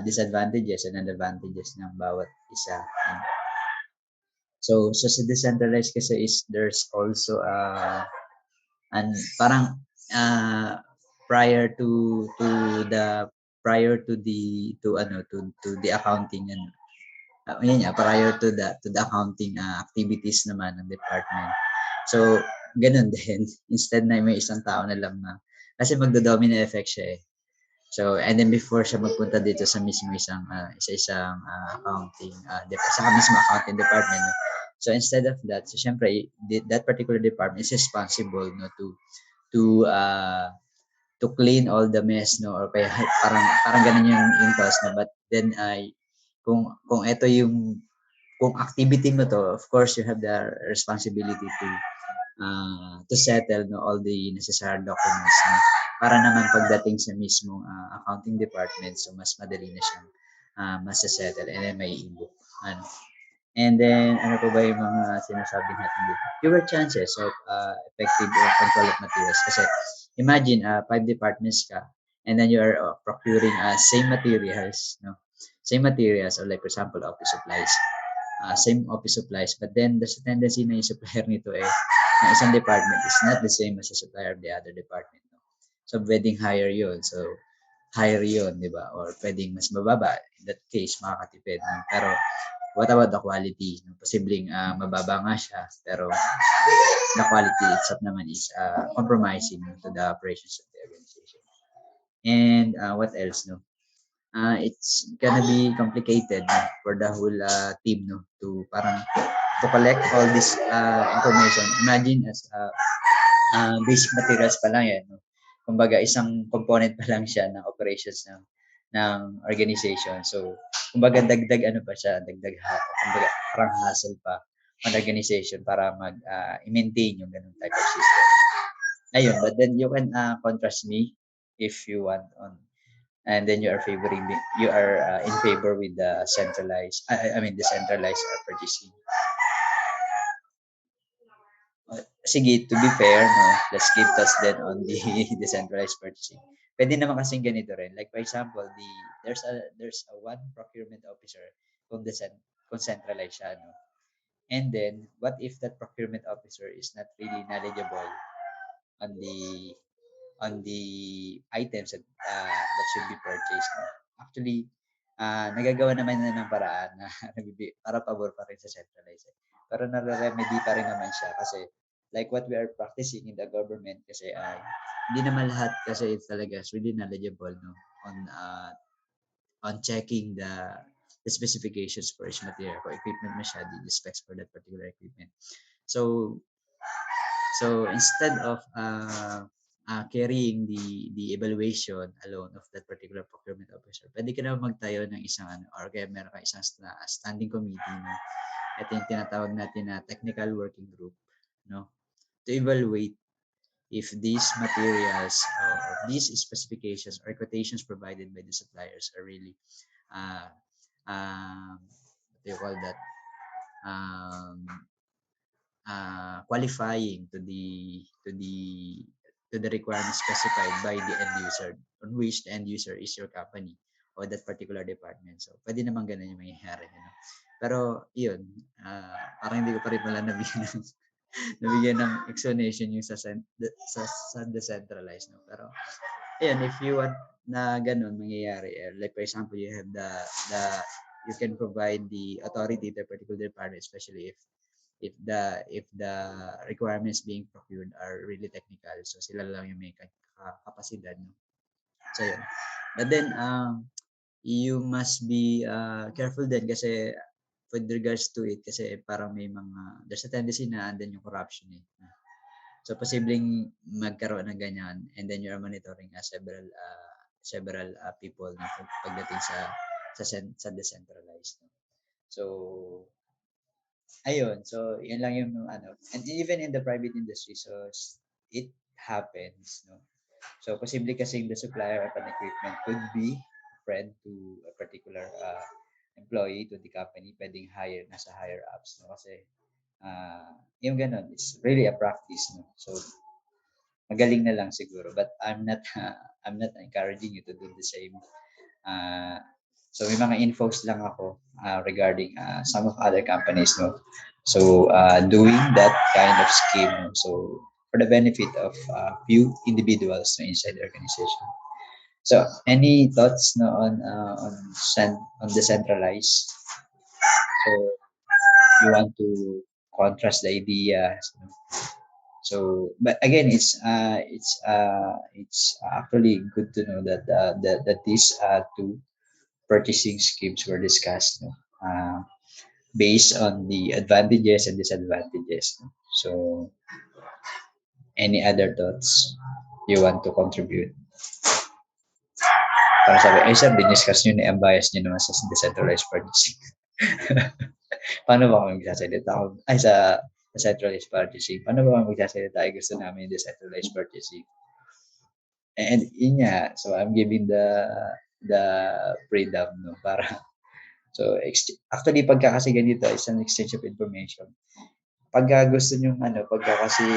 disadvantages and advantages ng bawat isa. So sa decentralized kasi is there's also and parang prior to the accounting and prior to the accounting activities naman ng department. So ganun din, instead na may isang tao na lang na kasi magdo-domino effect siya eh. So and then before siya magpunta dito sa mismo isang accounting sa mismo accounting department, no? So instead of that, so syempre that particular department is responsible, no, to clean all the mess, no, or kaya parang ganun yung task, no. But then kung ito yung kung activity mo to, of course you have the responsibility to settle, no, all the necessary documents, no, para naman pagdating sa mismong accounting department, so mas madali na siyang masasettle and then may i-book. And then, ano po ba yung mga sinasabi natin dito? Fewer chances of effective control of materials. Kasi, imagine, 5 departments ka, and then you are procuring same materials, no? Same materials, or like, for example, office supplies. Same office supplies, but then there's a tendency na yung supplier nito ng isang department is not the same as the supplier of the other department. No? So, pwedeng higher yun. So, higher yun, di ba? Or pwedeng mas mababa. In that case, makakatipid. No? Pero, what about the quality? No? Posibleng mababa nga siya, pero the quality itself naman is compromising to the operations of the organization. And what else, no? It's gonna be complicated, no, for the whole team, no, to parang to collect all this information. Imagine as basic materials pa lang yan, no? Kumbaga isang component pa lang siya ng operations ng organization. So kumbaga dagdag ano pa siya, kumbaga parang hassle pa on organization para i-maintain yung ganung type of system. Ayun, but then you can contrast me if you want on, and then you are in favor with the centralized, decentralized purchasing. Sige, to be fair, no, let's give thoughts then on the decentralized purchasing. Pwede naman kasing ganito rin. Like for example, there's a one procurement officer kung centralized siya, no? And then, what if that procurement officer is not really knowledgeable on the items that should be purchased, no? Actually, nagagawa naman na ng paraan na para pabor pa rin sa centralized. Pero nare-remedy pa rin naman siya kasi like what we are practicing in the government kasi hindi naman lahat kasi talaga is really knowledgeable, no, on checking the specifications for each material. For equipment mo siya, the specs for that particular equipment. So instead of carrying the evaluation alone of that particular procurement officer, pwede ka naman magtayo ng isang or kaya meron ka isang standing committee, no? Ito yung tinatawag natin na technical working group, no? To evaluate if these materials or these specifications or quotations provided by the suppliers are really what do you call that, qualifying to the requirements specified by the end user, on which the end user is your company or that particular department. So pwede naman ganun yung mangyayari, no? Pero yun, parang hindi ko pa rin pala nabigyan ng explanation yung sa decentralized, no? Pero ayun, if you want na ganun mangyayari, like for example, you have you can provide the authority to a particular department, especially if the requirements being procured are really technical, so sila lang yung may kapasidad, no? So yun. But then you must be careful din kasi with regards to it, kasi parang there's a tendency na andun yung corruption, eh. So posibleng magkaroon ng ganyan, and then you are monitoring several people na pagdating sa decentralized, no? So ayun, so yan lang yung and even in the private industry, so it happens, no? So posible kasi the supplier of an equipment could be a friend to a particular employee to the company, pwedeng nasa higher ups, no? Kasi yung ganun, it's really a practice, no? So magaling na lang siguro, but I'm not encouraging you to do the same. So may mga infos lang ako regarding some of other companies, no? So doing that kind of scheme, no? So for the benefit of few individuals, no, inside the organization. So any thoughts, no, on decentralized? So you want to contrast the ideas, no? So, but again, it's actually good to know that these two purchasing schemes were discussed, no? Based on the advantages and disadvantages, no? So, any other thoughts you want to contribute? Para sabi, sir, diniscuss nyo na ang bias nyo naman sa decentralized purchasing. Paano ba kami magsasalita? Sa centralized purchasing. Paano ba kami magsasalita? Gusto namin yung decentralized purchasing. And yun nga, so I'm giving the freedom, no, para so actually pagka kasi ganito is an exchange of information. Pagka gusto nyo pagka kasi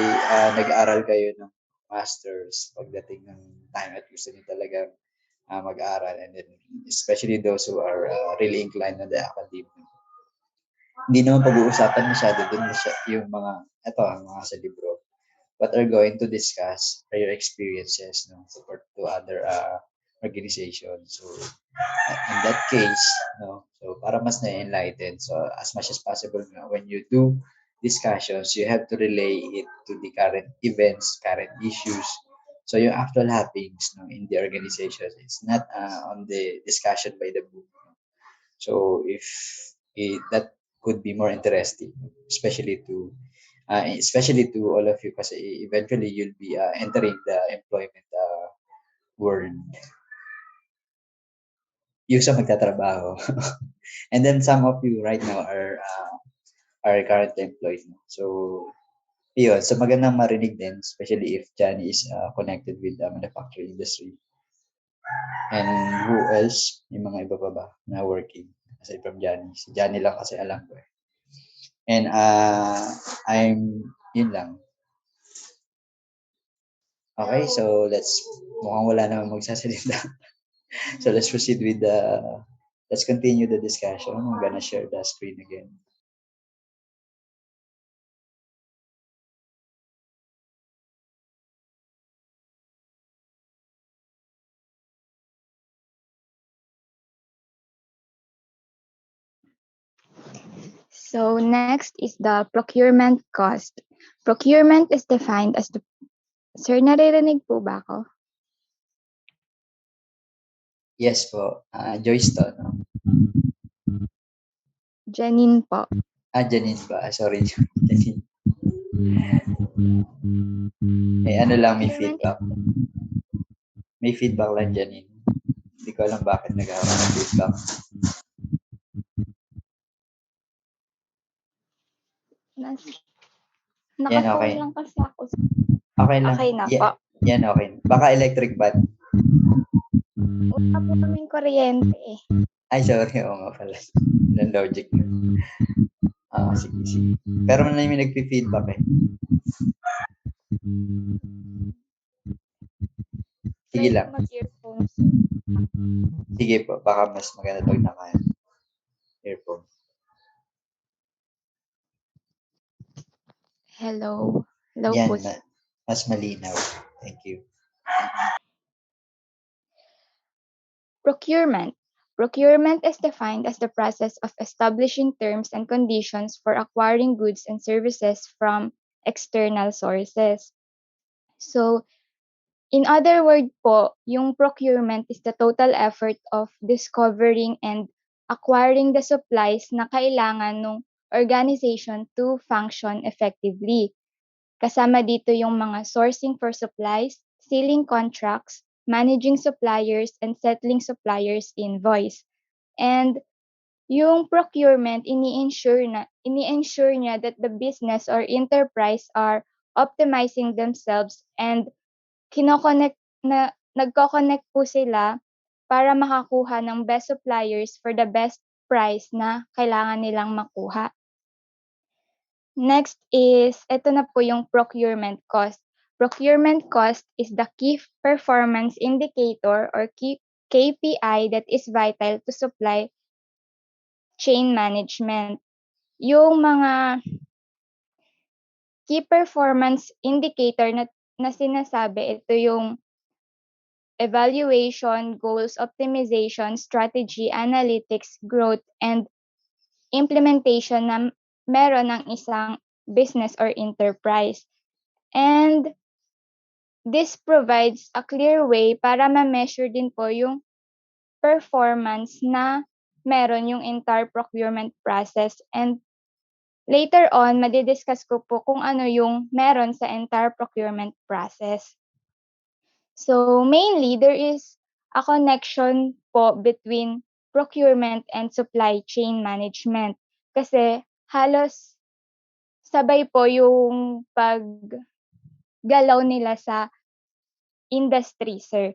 nag-aaral kayo ng masters, pagdating ng time at gusto nyo talaga mag-aral, and then especially those who are really inclined on the academic, hindi naman pag-uusapan masyado dun yung mga sa libro. what are going to discuss are your experiences, no, support to other organizations. So in that case, no, so para mas na-enlighten, so as much as possible when you do discussions, you have to relay it to the current events, current issues. So yung actual happenings, no, in the organization, it's not on the discussion by the book. So if that could be more interesting, especially to all of you, kasi eventually you'll be entering the employment world. Yung sa magtatrabaho. And then some of you right now are currently employed. No? So, yun. So, magandang marinig din, especially if Johnny is connected with the manufacturing industry. And who else? Yung mga iba pa ba na working aside from Johnny? Si Johnny lang kasi alam ko eh. And yun lang. Okay, so mukhang wala naman magsasalita. So let's proceed with let's continue the discussion. I'm gonna share the screen again. So next is the procurement cost. Procurement is defined as the... Sir, naririnig po ba ako? Yes po. Joyce to, no? Janine po. Janine ba? Sorry, Janine. Ano lang, may feedback. May feedback lang, Janine. Hindi ko alam bakit nagkaroon ng feedback. Naka-phone okay. lang kasi ako. Okay lang. Okay na po. Yan, okay. Baka electric bat. Wala po kaming kuryente eh. Ay, sorry. Oo nga pala. Ng logic. Sige. Pero may nagpi-feedback eh. Sige lang. Mag-earphones. Sige po. Baka mas maganda pag naka-earphone. Hello. Hello Yan, po. mas malinaw. Thank you. Procurement. Procurement is defined as the process of establishing terms and conditions for acquiring goods and services from external sources. So, in other words po, yung procurement is the total effort of discovering and acquiring the supplies na kailangan ng organization to function effectively. Kasama dito yung mga sourcing for supplies, sealing contracts, managing suppliers, and settling suppliers' invoice. And yung procurement, ini-ensure niya that the business or enterprise are optimizing themselves and nagko-connect po sila para makakuha ng best suppliers for the best price na kailangan nilang makuha. Next is, ito na po yung procurement cost. Procurement cost is the key performance indicator or KPI that is vital to supply chain management. Yung mga key performance indicator na sinasabi, ito yung evaluation, goals, optimization, strategy, analytics, growth, and implementation na meron ng isang business or enterprise. And this provides a clear way para ma-measure din po yung performance na meron yung entire procurement process. And later on, madidiscuss ko po kung ano yung meron sa entire procurement process. So mainly, there is a connection po between procurement and supply chain management. Kasi halos sabay po yung paggalaw nila sa industry, sir.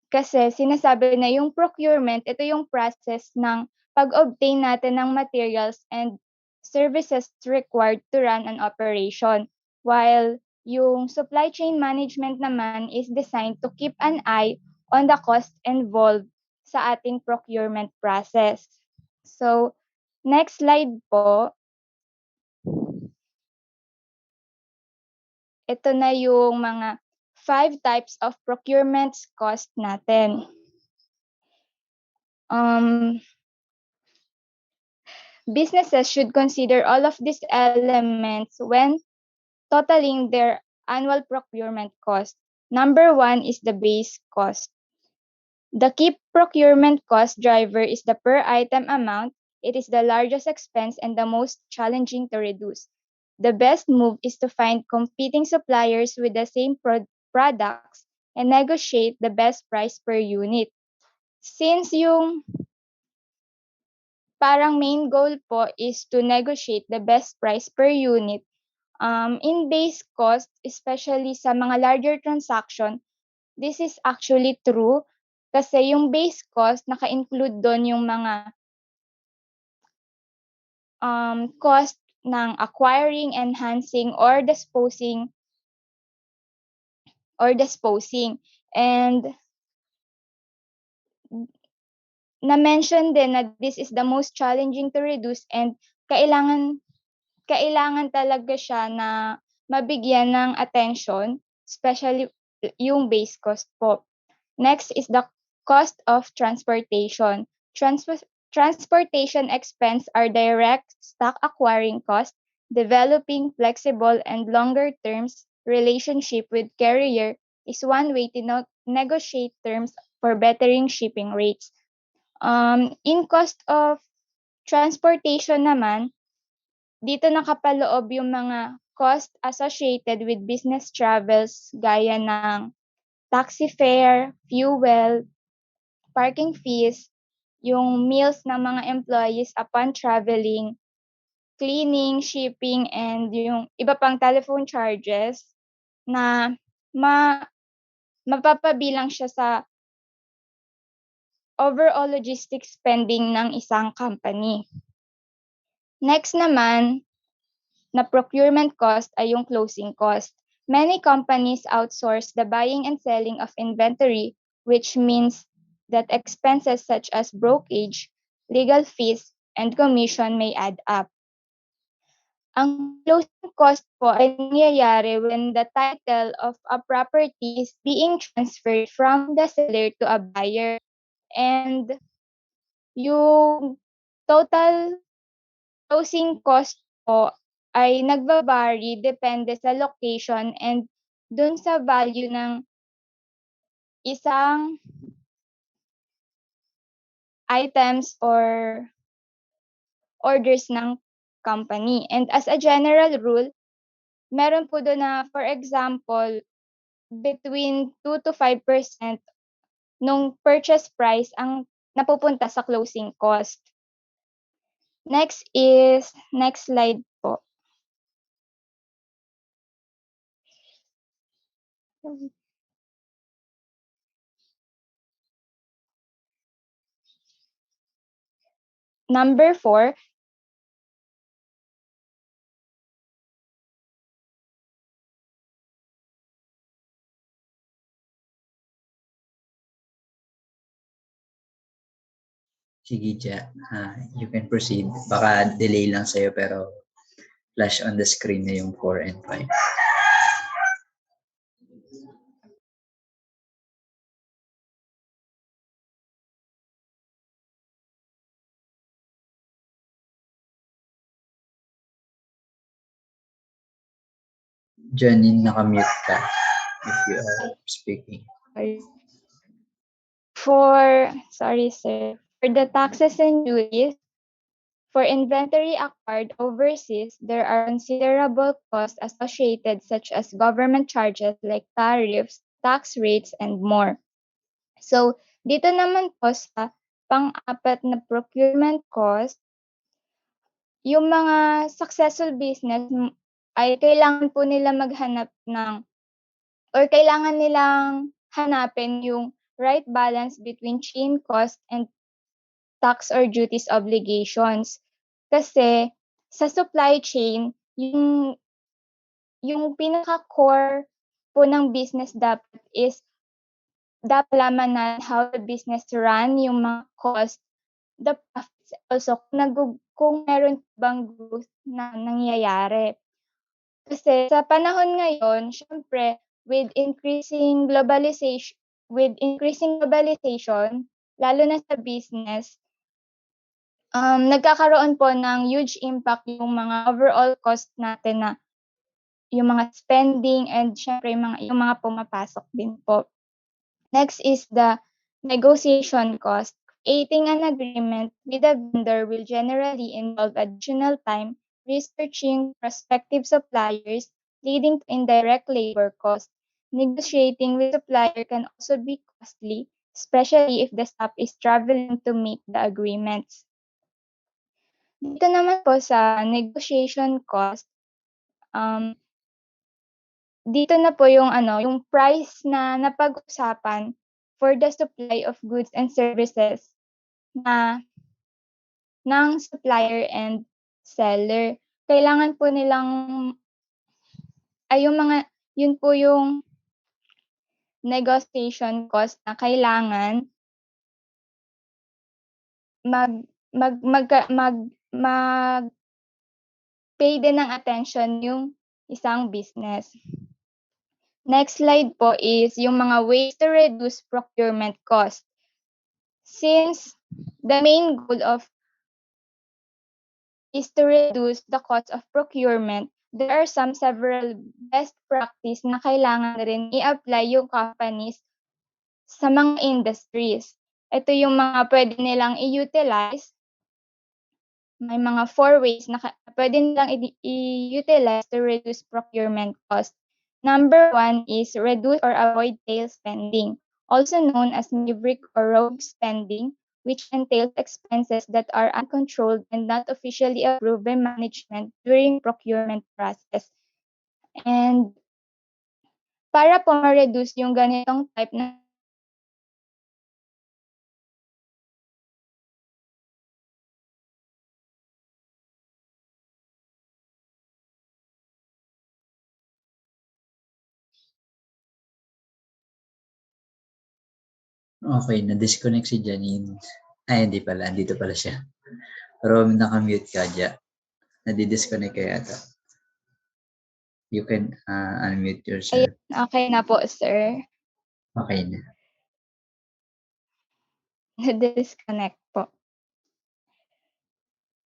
Kasi sinasabi na yung procurement, ito yung process ng pag-obtain natin ng materials and services required to run an operation. While yung supply chain management naman is designed to keep an eye on the cost involved sa ating procurement process. So, next slide po. ito na yung mga 5 types of procurement cost natin. Businesses should consider all of these elements when totaling their annual procurement cost. Number 1 is the base cost. The key procurement cost driver is the per item amount. It is the largest expense and the most challenging to reduce. The best move is to find competing suppliers with the same products and negotiate the best price per unit. Since yung parang main goal po is to negotiate the best price per unit, in base cost, especially sa mga larger transaction, this is actually true kasi yung base cost, naka-include doon yung mga cost ng acquiring, enhancing, or disposing. And na-mention din na this is the most challenging to reduce and kailangan talaga siya na mabigyan ng attention, especially yung base cost po. Next is the cost of transportation. Transportation expense are direct stock acquiring cost, developing flexible and longer terms relationship with carrier is one way to negotiate terms for bettering shipping rates. In cost of transportation naman, dito nakapaloob yung mga cost associated with business travels gaya ng taxi fare, fuel, parking fees, yung meals ng mga employees upon traveling, cleaning, shipping, and yung iba pang telephone charges na mapapabilang siya sa overall logistics spending ng isang company. Next naman, na procurement cost ay yung closing cost. Many companies outsource the buying and selling of inventory, which means that expenses such as brokerage, legal fees, and commission may add up. Ang closing cost po ay nangyayari when the title of a property is being transferred from the seller to a buyer. And yung total closing cost po ay nagbabari depende sa location and dun sa value ng isang items or orders ng company. And as a general rule, meron po doon na, for example, between 2 to 5% nung purchase price ang napupunta sa closing cost. Next slide po. Number 4, Sige, Ja. You can proceed. Baka delay lang sa'yo pero flash on the screen na yung 4 and 5. Janine, naka-mute ka if you are speaking. for the taxes and duties, for inventory acquired overseas, there are considerable costs associated such as government charges like tariffs, tax rates, and more. So, dito naman po sa pang-apat na procurement cost, yung mga successful business ay kailangan po nila maghanap ng or kailangan nilang hanapin yung right balance between chain cost and tax or duties obligations. Kasi sa supply chain, yung pinaka-core po ng business dapat is dapat laman na how the business run, yung mga cost, the profits also, kung meron bang growth na nangyayari. Kasi sa panahon ngayon, syempre with increasing globalization, lalo na sa business, nagkakaroon po ng huge impact yung mga overall cost natin na yung mga spending and syempre yung mga pumapasok din po. Next is the negotiation cost. Creating an agreement with a vendor will generally involve additional time researching prospective suppliers, leading to indirect labor cost. Negotiating with supplier can also be costly, especially if the staff is traveling to make the agreements. Dito naman po sa negotiation cost, dito na po yung price na napag-usapan for the supply of goods and services ng supplier and seller. Kailangan po nilang yun po yung negotiation cost na kailangan pay din ng attention yung isang business. Next slide po is yung mga ways to reduce procurement cost. Since the main goal is to reduce the cost of procurement, there are several best practice na kailangan rin i-apply yung companies sa mga industries. Ito yung mga pwede nilang i-utilize. May mga 4 ways na pwede nilang i-utilize to reduce procurement cost. Number 1 is reduce or avoid tail spending, also known as maverick or rogue spending, which entails expenses that are uncontrolled and not officially approved by management during procurement process. And para po ma-reduce yung ganitong type na Okay, na-disconnect si Janine. Ay, hindi pala. Andito pala siya. Pero naka-mute ka dyan. Nadi-disconnect ka yata. You can unmute yourself. okay na po, sir. Okay na. Na-disconnect po.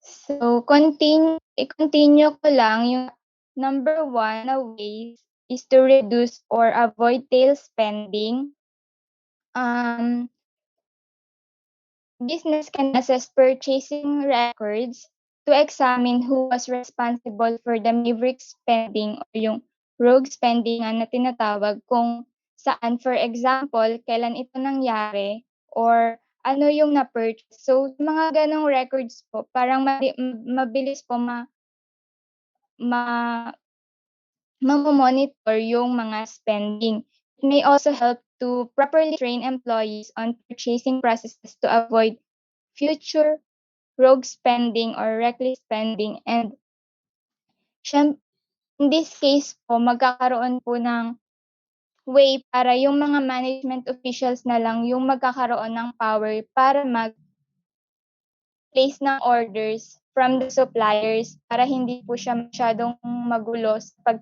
So, i-continue ko lang yung number 1 na ways is to reduce or avoid tail spending. Business can assess purchasing records to examine who was responsible for the maverick spending o yung rogue spending na tinatawag kung saan, for example, kailan ito nangyari or ano yung na-purchase. So, mga ganong records po, parang mabilis po monitor yung mga spending. It may also help to properly train employees on purchasing processes to avoid future rogue spending or reckless spending. And in this case po, magkakaroon po ng way para yung mga management officials na lang yung magkakaroon ng power para mag-place ng orders from the suppliers para hindi po siya masyadong magulo sa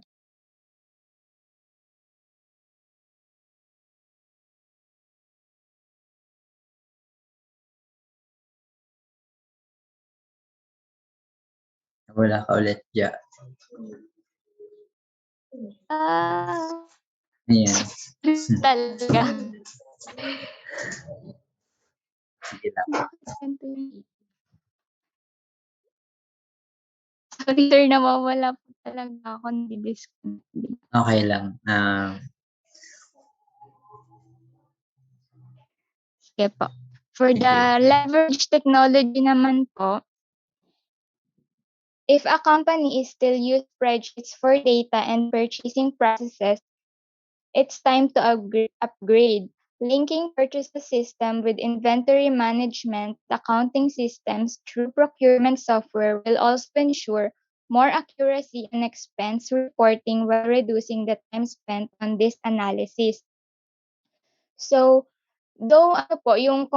Wala ka ulit dyan. Ayan. talaga. Sige lang. Sorry sir, nawawala po talaga ako, hindi-disconnect. Okay lang. Sige po. For the leverage technology naman po, if a company is still use spreadsheets for data and purchasing processes, it's time to upgrade. Linking purchases system with inventory management, accounting systems through procurement software will also ensure more accuracy and expense reporting while reducing the time spent on this analysis. So, though yung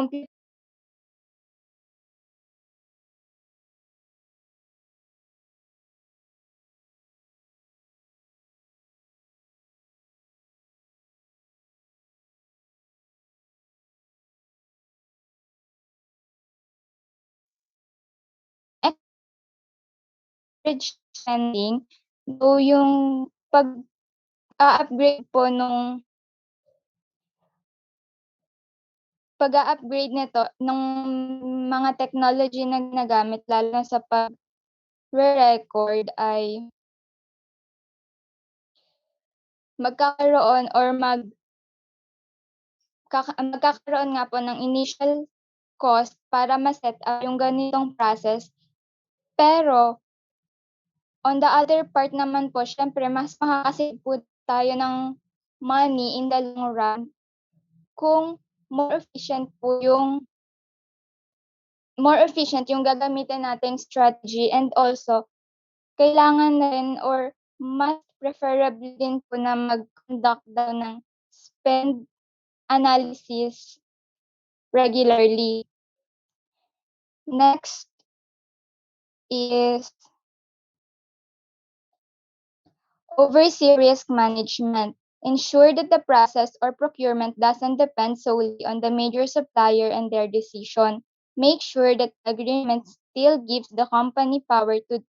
encourage spending, though yung pag-upgrade po pag-upgrade nito nung mga technology na ginagamit lalo na sa pag-record ay magkakaroon nga po ng initial cost para ma-set up yung ganitong process. Pero on the other part naman po, syempre mas makaka-save po tayo ng money in the long run kung more efficient yung gagamitin nating strategy, and also kailangan na rin or mas preferable din po na mag-conduct daw ng spend analysis regularly. Next is oversee risk management. Ensure that the process or procurement doesn't depend solely on the major supplier and their decision. Make sure that the agreement still gives the company power to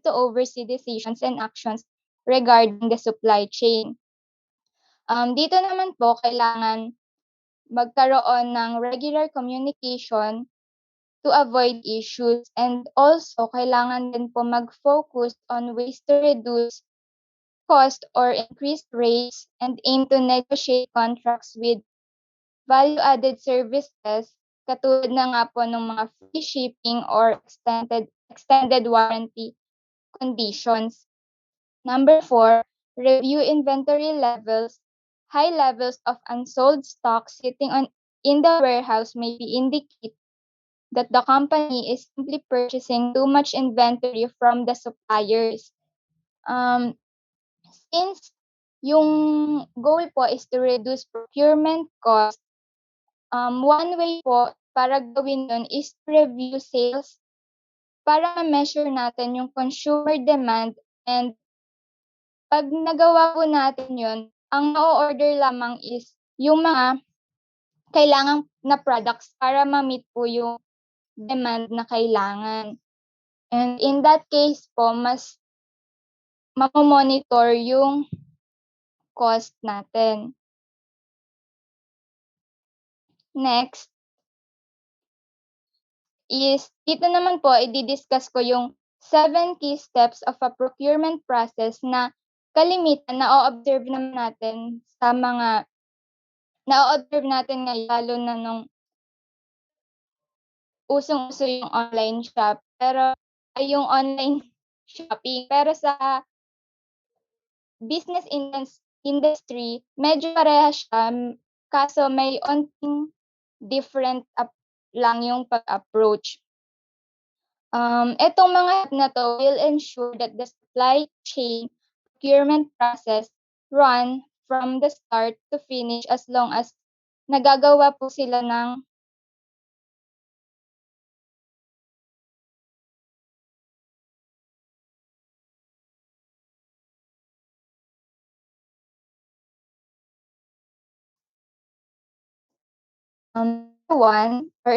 oversee decisions and actions regarding the supply chain. Dito naman po, kailangan magkaroon ng regular communication to avoid issues, and also kailangan din po mag-focus on ways to reduce cost or increase rates and aim to negotiate contracts with value-added services katulad na nga po ng mga free shipping or extended warranty conditions. Number 4, review inventory levels. High levels of unsold stock sitting in the warehouse may indicate that the company is simply purchasing too much inventory from the suppliers. Since yung goal po is to reduce procurement cost, one way po para gawin yun is to review sales para ma-measure natin yung consumer demand, and pag nagawa po natin yun, ang na-order lamang is yung mga kailangang na products para ma-meet po yung demand na kailangan. And in that case po, mas mamomonitor yung cost natin. Next is, dito naman po, i-discuss ko yung 7 key steps of a procurement process na kalimitan na-o-observe naman natin ngayon, lalo na nung usong-uso yung online yung online shopping. Pero sa business industry, medyo parehas siya, kaso may onting different lang yung pag-approach. Etong mga na to will ensure that the supply chain procurement process run from the start to finish as long as nagagawa po sila ng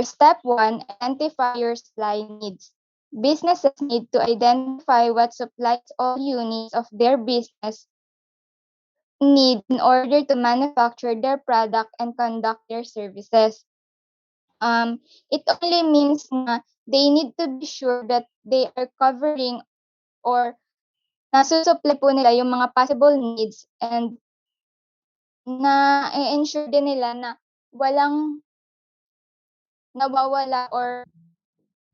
step one, identify your supply needs. Businesses need to identify what supplies all units of their business need in order to manufacture their product and conduct their services. It only means na they need to be sure that they are covering or nasusupply po nila yung mga possible needs, and na-ensure din nila na walang nawawala or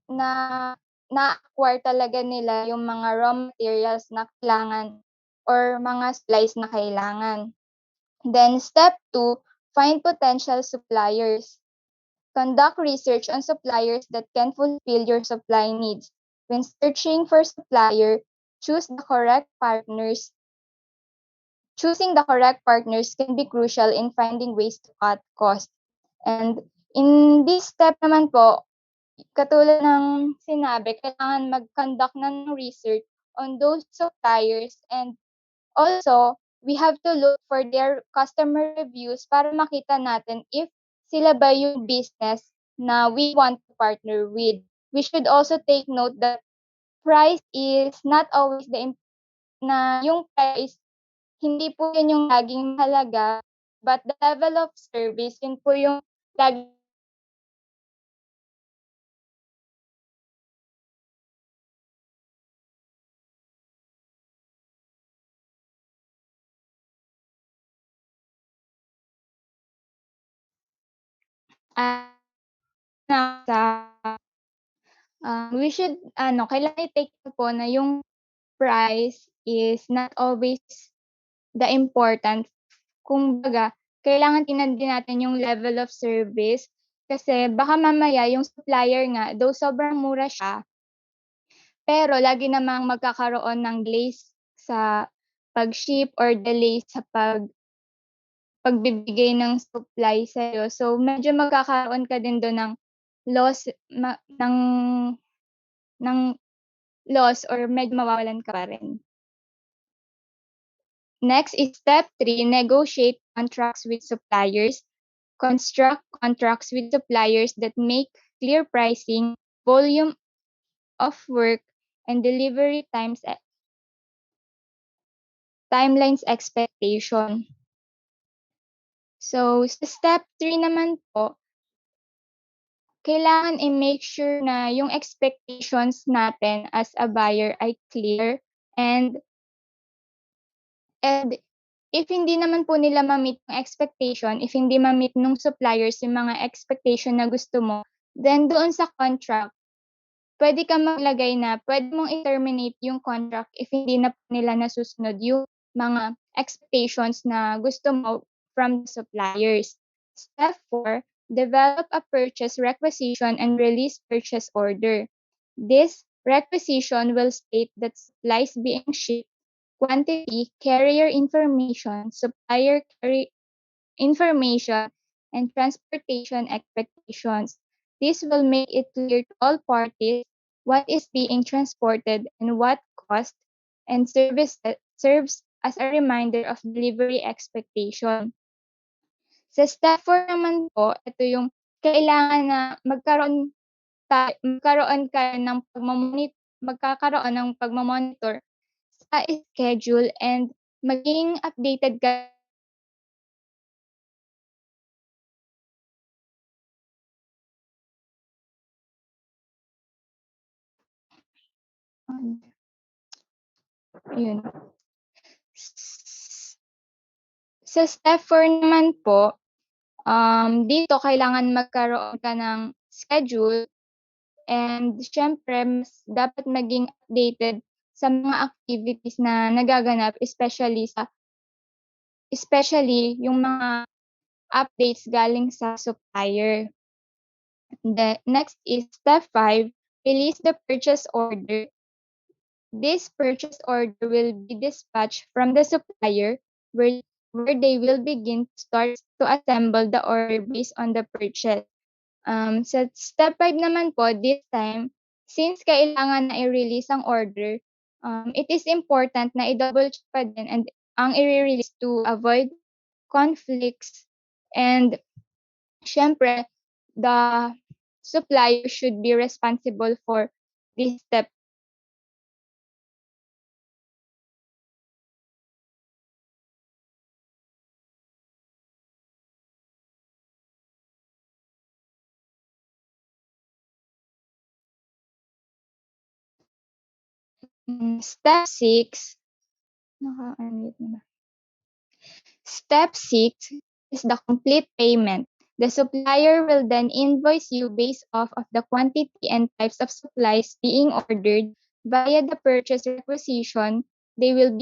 na-acquire talaga nila yung mga raw materials na kailangan or mga supplies na kailangan. Then step 2, find potential suppliers. Conduct research on suppliers that can fulfill your supply needs. When searching for supplier, choosing the correct partners can be crucial in finding ways to cut costs. And in this step naman po, katulad ng sinabi, kailangan mag-conduct ng research on those suppliers, and also, we have to look for their customer reviews para makita natin if sila ba yung business na we want to partner with. We should also take note that price is not always yung price, hindi po yun yung laging mahalaga, but the level of service, yun po yung lagi ah, na sa we should kailangan i-take note po na yung price is not always the important. Kumbaga, kailangan tingnan din natin yung level of service kasi baka mamaya yung supplier nga, though sobrang mura siya, pero lagi namang magkakaroon ng delays sa pag-ship or delays sa pagbibigay ng supply sa'yo. So, medyo magkakaroon ka din dun ng loss ng loss or medyo mawawalan ka pa rin. Next is step 3, negotiate contracts with suppliers. Construct contracts with suppliers that make clear pricing, volume of work, and delivery timelines expectation. So, sa step 3 naman po, kailangan i-make sure na yung expectations natin as a buyer ay clear and if hindi naman po nila ma-meet yung expectation, if hindi ma-meet nung suppliers yung mga expectation na gusto mo, then doon sa contract, pwede kang maglagay na pwede mong i-terminate yung contract if hindi na nila nasusunod yung mga expectations na gusto mo from the suppliers. Step 4, develop a purchase requisition and release purchase order. This requisition will state that supplies being shipped, quantity, carrier information, supplier information, and transportation expectations. This will make it clear to all parties what is being transported and what cost, and serves as a reminder of delivery expectation. Sa step 4 naman po, ito yung kailangan na magkakaroon ng pagmamonitor sa schedule and maging updated ka yun. Sa step 4 naman po, dito kailangan magkaroon ka ng schedule and siyempre mas dapat maging updated sa mga activities na nagaganap especially yung mga updates galing sa supplier. The next is step 5, release the purchase order. This purchase order will be dispatched from the supplier where they will begin to start to assemble the order based on the purchase. Sa step 5 naman po, this time, since kailangan na i-release ang order, it is important na i-double check pa din and ang i-release to avoid conflicts and syempre, the supplier should be responsible for this step. Step 6, naka-unmute na ba? Step 6 is the complete payment. The supplier will then invoice you based off of the quantity and types of supplies being ordered via the purchase requisition. They will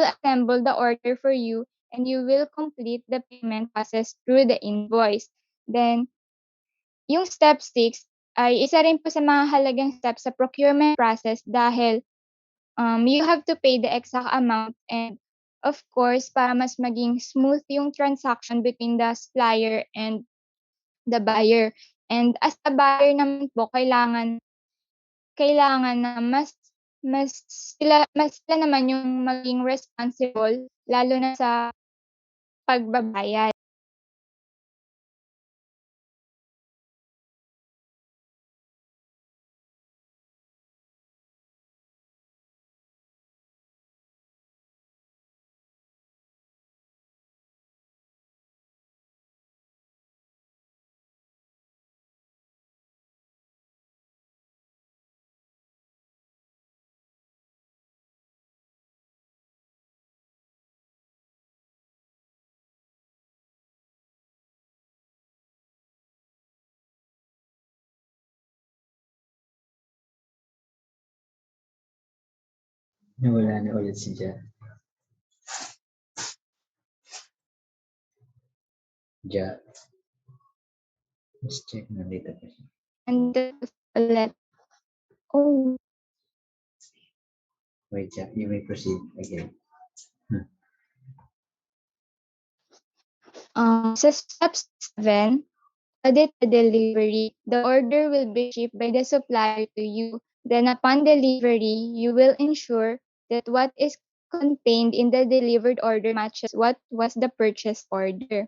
assemble the order for you and you will complete the payment process through the invoice. Then, yung step 6 ay isa rin po sa mga halagang step sa procurement process dahil you have to pay the exact amount and of course, para mas maging smooth yung transaction between the supplier and the buyer. And as a buyer naman po, kailangan na mas sila naman yung maging responsible lalo na sa pagbabayad. Nawala na ulit si Ja. Ja. Let's check na data pa siya. And ulit. Oh, Wait, Ja, you may proceed again. sa step 7, audit the delivery. The order will be shipped by the supplier to you. Then upon delivery, you will ensure that what is contained in the delivered order matches what was the purchase order.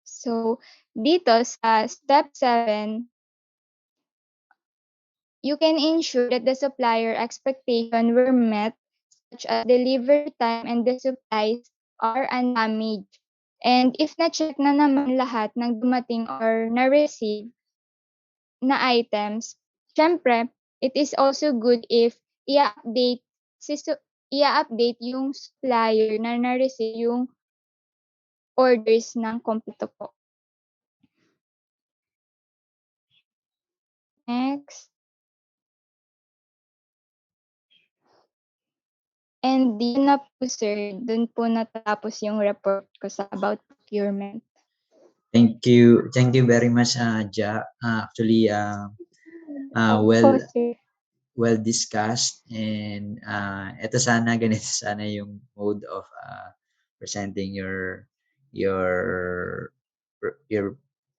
So, dito sa step 7, you can ensure that the supplier expectation were met, such as delivery time and the supplies are undamaged. And if na-check na naman lahat ng dumating or na-receive na items, syempre, it is also good if i-update i-update yung supplier na na-receive yung orders ng kompleto po. Next. And yun na po, sir. Dun po natapos yung report ko sa about procurement. Thank you. Thank you very much, Ja. Actually, well, Po, sir. well discussed, and ito sana ganito sana yung mode of presenting your your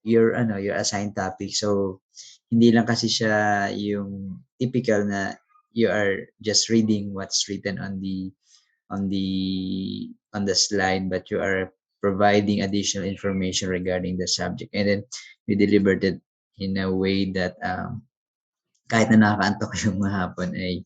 your assigned topic. So hindi lang kasi siya yung typical na you are just reading what's written on the slide, but you are providing additional information regarding the subject, and then we delivered it in a way that kahit na nakakaantok yung hapon ay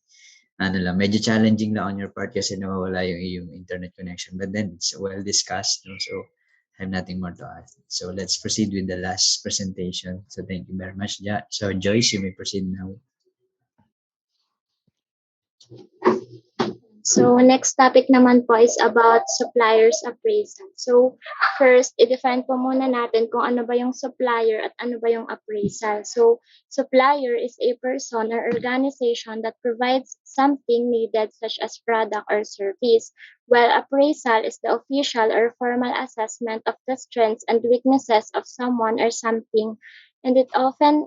ano lang, medyo challenging lang on your part kasi nawawala yung iyong internet connection. But then it's well discussed, no? So I have nothing more to add. So let's proceed with the last presentation. So thank you very much, Ja. So Joyce, you may proceed now. So, next topic naman po is about suppliers appraisal. So, first, i-define po muna natin kung ano ba yung supplier at ano ba yung appraisal. So, supplier is a person or organization that provides something needed such as product or service, while appraisal is the official or formal assessment of the strengths and weaknesses of someone or something, and it often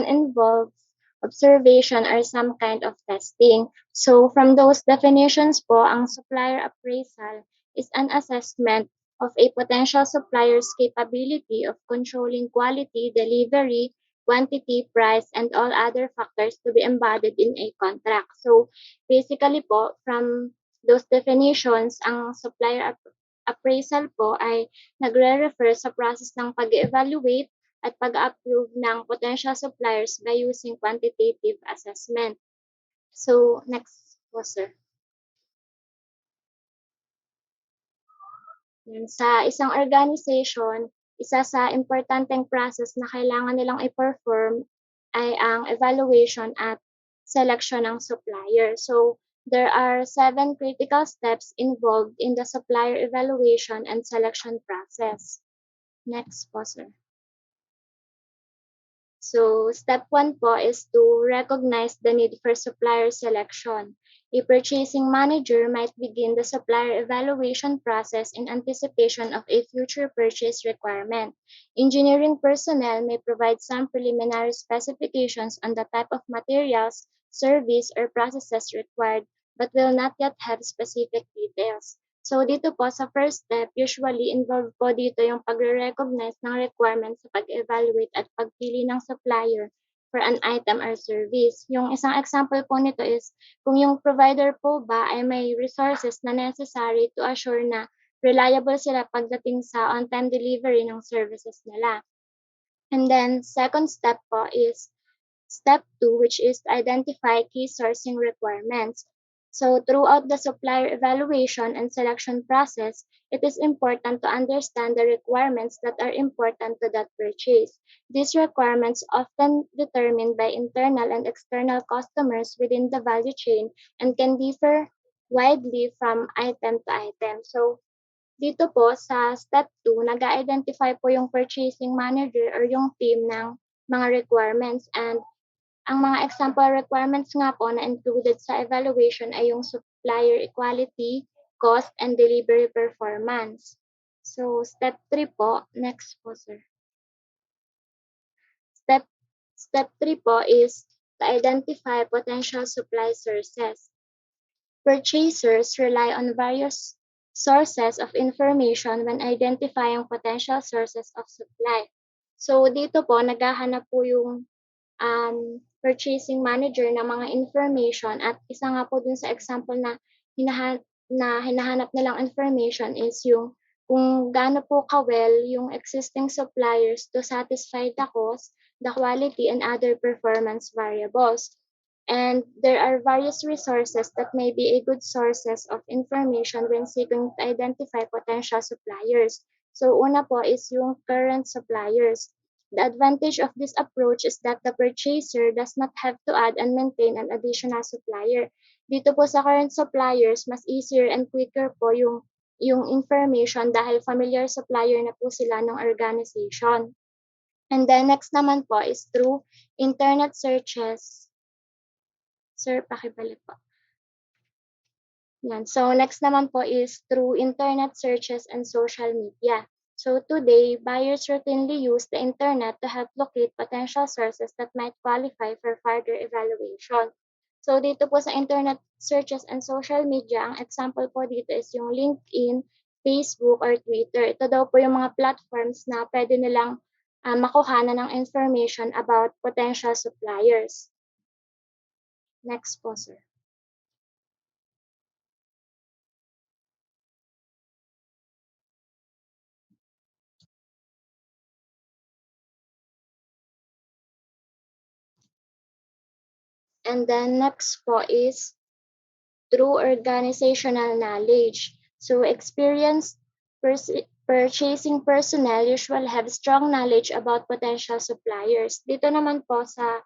involves observation or some kind of testing. So from those definitions po, ang supplier appraisal is an assessment of a potential supplier's capability of controlling quality, delivery, quantity, price, and all other factors to be embodied in a contract. So basically po, from those definitions, ang supplier appraisal po ay nagre-refer sa process ng pag-evaluate at pag-approve ng potential suppliers by using quantitative assessment. So, next po, sir. Sa isang organization, isa sa importanteng process na kailangan nilang i-perform ay ang evaluation at selection ng supplier. So, there are 7 critical steps involved in the supplier evaluation and selection process. Next po, sir. So, step 1 po is to recognize the need for supplier selection. A purchasing manager might begin the supplier evaluation process in anticipation of a future purchase requirement. Engineering personnel may provide some preliminary specifications on the type of materials, service, or processes required, but will not yet have specific details. So dito po sa first step, usually involved po dito yung pagre-recognize ng requirements sa pag-evaluate at pagpili ng supplier for an item or service. Yung isang example po nito is kung yung provider po ba ay may resources na necessary to assure na reliable sila pagdating sa on-time delivery ng services nila. And then second step po is step 2, which is to identify key sourcing requirements. So throughout the supplier evaluation and selection process, it is important to understand the requirements that are important to that purchase. These requirements often determined by internal and external customers within the value chain and can differ widely from item to item. So dito po sa step 2, nag-identify po yung purchasing manager or yung team ng mga requirements, and Ang mga example requirements nga po na included sa evaluation ay yung supplier equality, cost, and delivery performance. So, step 3 po. Next po, sir. Step 3 po is to identify potential supply sources. Purchasers rely on various sources of information when identifying potential sources of supply. So, dito po, naghahanap po yung purchasing manager ng mga information at isa nga po dun sa example na hinahanap nilang information is yung kung gaano po ka-well yung existing suppliers to satisfy the cost, the quality, and other performance variables. And there are various resources that may be a good sources of information when seeking to identify potential suppliers. So una po is yung current suppliers. The advantage of this approach is that the purchaser does not have to add and maintain an additional supplier. Dito po sa current suppliers, mas easier and quicker po yung information dahil familiar supplier na po sila ng organization. And then next naman po is through internet searches. Sir, pakibalik po. Yan. So next naman po is through internet searches and social media. So today, buyers routinely use the internet to help locate potential sources that might qualify for further evaluation. So dito po sa internet searches and social media, ang example po dito is yung LinkedIn, Facebook, or Twitter. Ito daw po yung mga platforms na pwede nilang makuhanan ng information about potential suppliers. Next po, sir. And then next po is through organizational knowledge. So experienced purchasing personnel usually have strong knowledge about potential suppliers. Dito naman po sa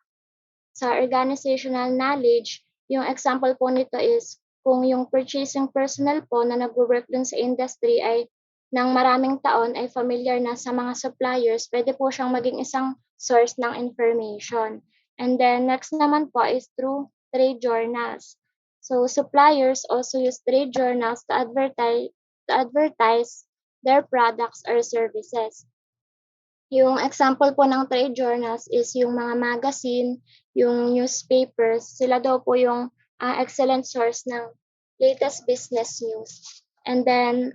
organizational knowledge, yung example po nito is kung yung purchasing personnel po na nag-work dun sa industry ay ng maraming taon ay familiar na sa mga suppliers, pwede po siyang maging isang source ng information. And then next naman po is through trade journals. So suppliers also use trade journals to advertise their products or services. Yung example po ng trade journals is yung mga magazine, yung newspapers, sila daw po yung excellent source ng latest business news. And then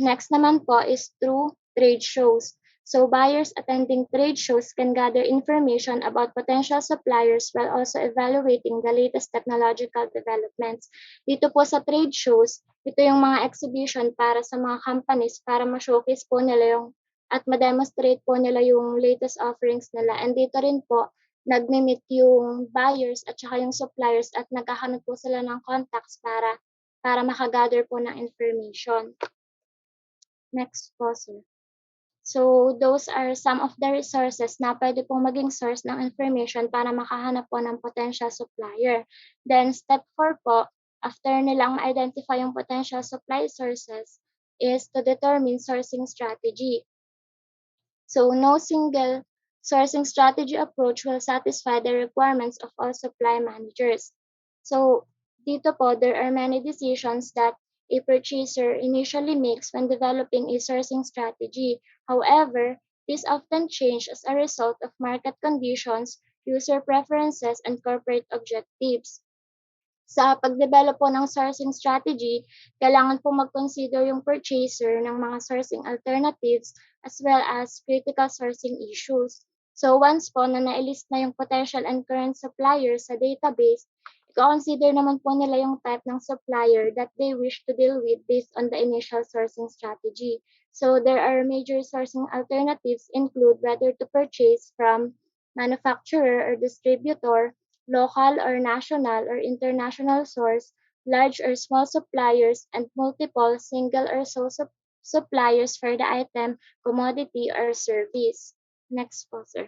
next naman po is through trade shows. So buyers attending trade shows can gather information about potential suppliers while also evaluating the latest technological developments. Dito po sa trade shows, ito yung mga exhibition para sa mga companies para ma-showcase po nila yung at ma-demonstrate po nila yung latest offerings nila. And dito rin po, nagme-meet yung buyers at saka yung suppliers at naghahanap po sila ng contacts para makagather po ng information. Next po, sir. So, those are some of the resources na pwede pong maging source ng information para makahanap po ng potential supplier. Then, step 4 po, after nilang ma-identify yung potential supply sources, is to determine sourcing strategy. So, no single sourcing strategy approach will satisfy the requirements of all supply managers. So, dito po, there are many decisions that a purchaser initially makes when developing a sourcing strategy. However, these often change as a result of market conditions, user preferences, and corporate objectives. Sa pag-develop po ng sourcing strategy, kailangan po mag-consider yung purchaser ng mga sourcing alternatives as well as critical sourcing issues. So once po na na-list na yung potential and current suppliers sa database, i-consider naman po nila yung type ng supplier that they wish to deal with based on the initial sourcing strategy. So there are major sourcing alternatives include whether to purchase from manufacturer or distributor, local or national or international source, large or small suppliers, and multiple single or sole suppliers for the item, commodity, or service. Next po, sir.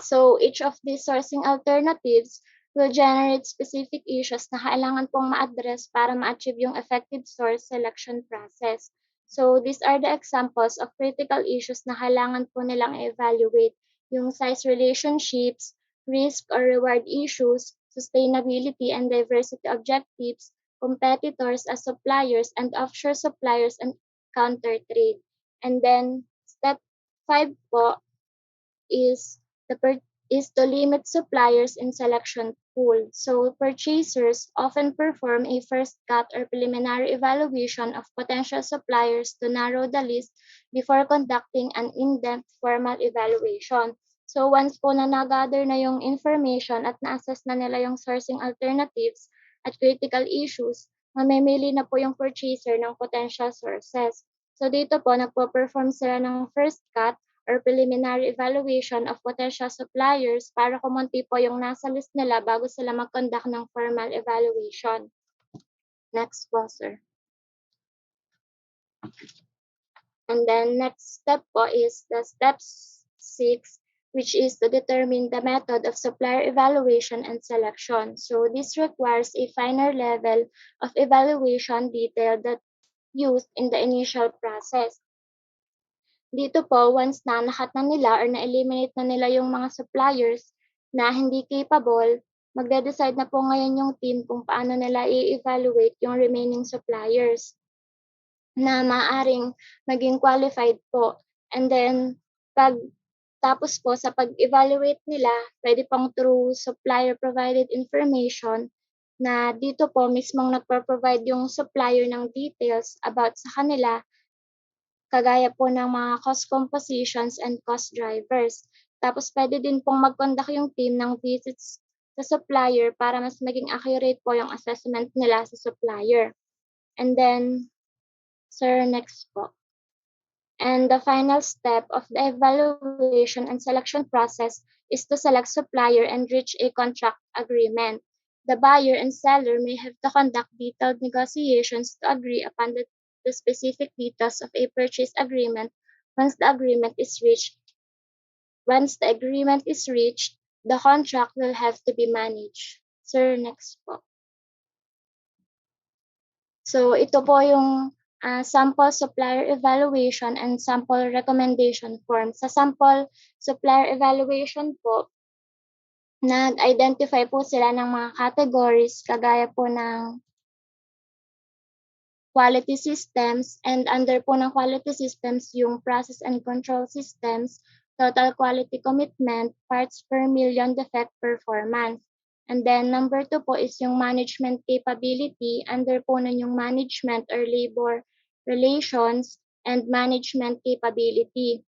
So each of these sourcing alternatives will generate specific issues na kailangan pong ma-address para ma-achieve yung effective source selection process. So these are the examples of critical issues na kailangan po nilang i-evaluate. Yung size relationships, risk or reward issues, sustainability and diversity objectives, competitors as suppliers and offshore suppliers and counter trade. And then step 5 po is is to limit suppliers in selection pool. So purchasers often perform a first cut or preliminary evaluation of potential suppliers to narrow the list before conducting an in-depth formal evaluation. So once po na na-gather na yung information at na-assess na nila yung sourcing alternatives at critical issues, mamimili na po yung purchaser ng potential sources. So dito po, nagpo-perform sila ng first cut or preliminary evaluation of potential suppliers para kumonti po yung nasa list nila bago sila mag-conduct ng formal evaluation. Next po, sir. And then next step po is the step 6, which is to determine the method of supplier evaluation and selection. So this requires a finer level of evaluation detail that used in the initial process. Dito po, once na nakat na nila or na-eliminate na nila yung mga suppliers na hindi capable, magde-decide na po ngayon yung team kung paano nila i-evaluate yung remaining suppliers na maaaring maging qualified po. And then, tapos po sa pag-evaluate nila, pwede pang through supplier provided information na dito po mismong nagpo-provide yung supplier ng details about sa kanila, kagaya po ng mga cost compositions and cost drivers. Tapos pwede din pong mag-conduct yung team ng visits sa supplier para mas maging accurate po yung assessment nila sa supplier. And then, sir, next po. And the final step of the evaluation and selection process is to select supplier and reach a contract agreement. The buyer and seller may have to conduct detailed negotiations to agree upon the specific details of a purchase agreement. Once the agreement is reached, the contract will have to be managed. Sir, next po. So ito po yung sample supplier evaluation and sample recommendation form. Sa sample supplier evaluation po, nag-identify po sila ng mga categories kagaya po ng quality systems, and under po ng quality systems yung process and control systems, total quality commitment, parts per million defect performance. And then number 2 po is yung management capability, under po nun yung management or labor relations and management capability.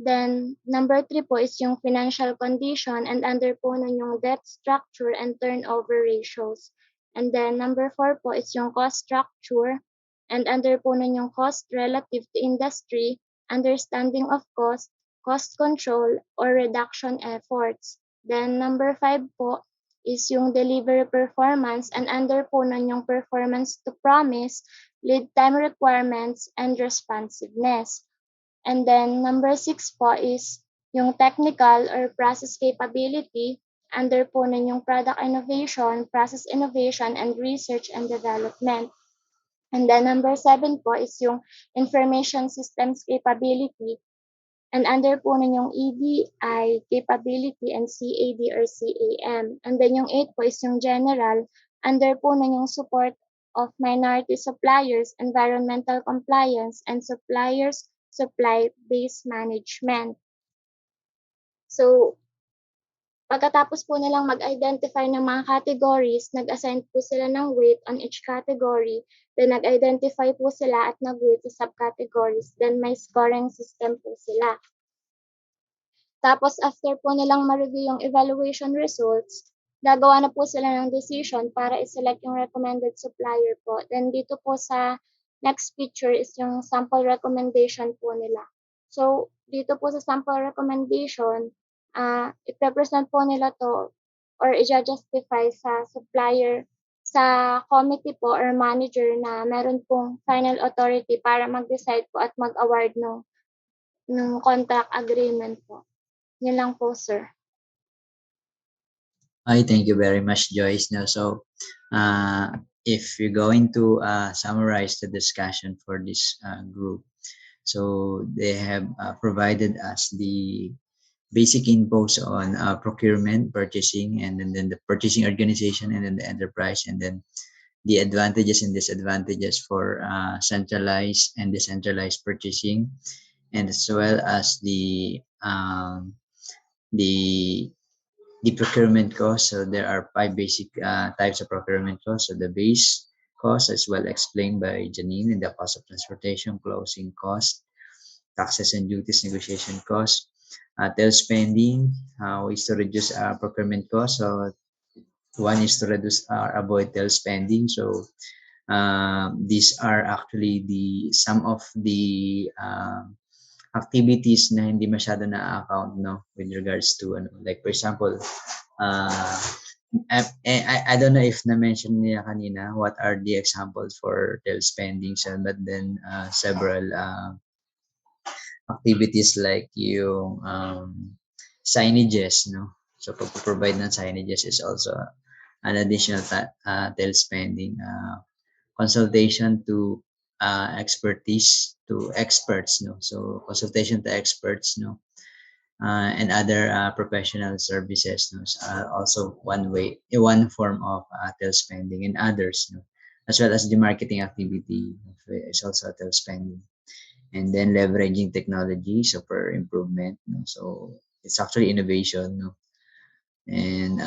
Then number 3 po is yung financial condition, and under po nun yung debt structure and turnover ratios. And then number 4 po is yung cost structure, and under po nun yung cost relative to industry, understanding of cost, cost control, or reduction efforts. Then number 5 po is yung delivery performance, and under po nun yung performance to promise, lead time requirements, and responsiveness. And then number 6 po is yung technical or process capability, under po nun yung product innovation, process innovation, and research and development. And then number 7 po is yung information systems capability, and under po nun yung EDI capability and CAD or CAM. And then yung 8 po is yung general, under po nun yung support of minority suppliers, environmental compliance, and suppliers supply-based management. So, pagkatapos po nilang mag-identify ng mga categories, nag-assign po sila ng weight on each category, then nag-identify po sila at nag-weight sa subcategories, then may scoring system po sila. Tapos after po nilang ma-review yung evaluation results, gagawa na po sila ng decision para i-select yung recommended supplier po. Then dito po sa next picture is yung sample recommendation po nila. So dito po sa sample recommendation, i-represent po nila to or i-justify sa supplier, sa committee po or manager na meron pong final authority para mag-decide po at mag-award ng contract agreement po. Yun lang po, sir. Thank you very much, Joyce. No? So, if you're going to summarize the discussion for this group, so they have provided us the basic infos on procurement, purchasing, and then the purchasing organization, and then the enterprise, and then the advantages and disadvantages for centralized and decentralized purchasing, and as well as the the procurement cost. So there are five basic types of procurement cost. So the base cost, as well explained by Janine, and the cost of transportation, closing cost, taxes and duties, negotiation cost, tail spending, ways to reduce procurement cost. So one is to reduce or avoid tail spending. So these are actually the some of the activities na hindi masyado na-account, no, with regards to ano, like for example, uh, I don't know if na-mention niya kanina what are the examples for tail spending, but then several activities like yung signages, no? So pag-provide ng signages is also an additional tail spending. Consultation to expertise to experts, no? So consultation to experts, no? And other professional services, no? Also one form of tail spending, and others, no? As well as the marketing activity is also a tail spending. And then leveraging technology, so for improvement, no? So it's actually innovation, no? And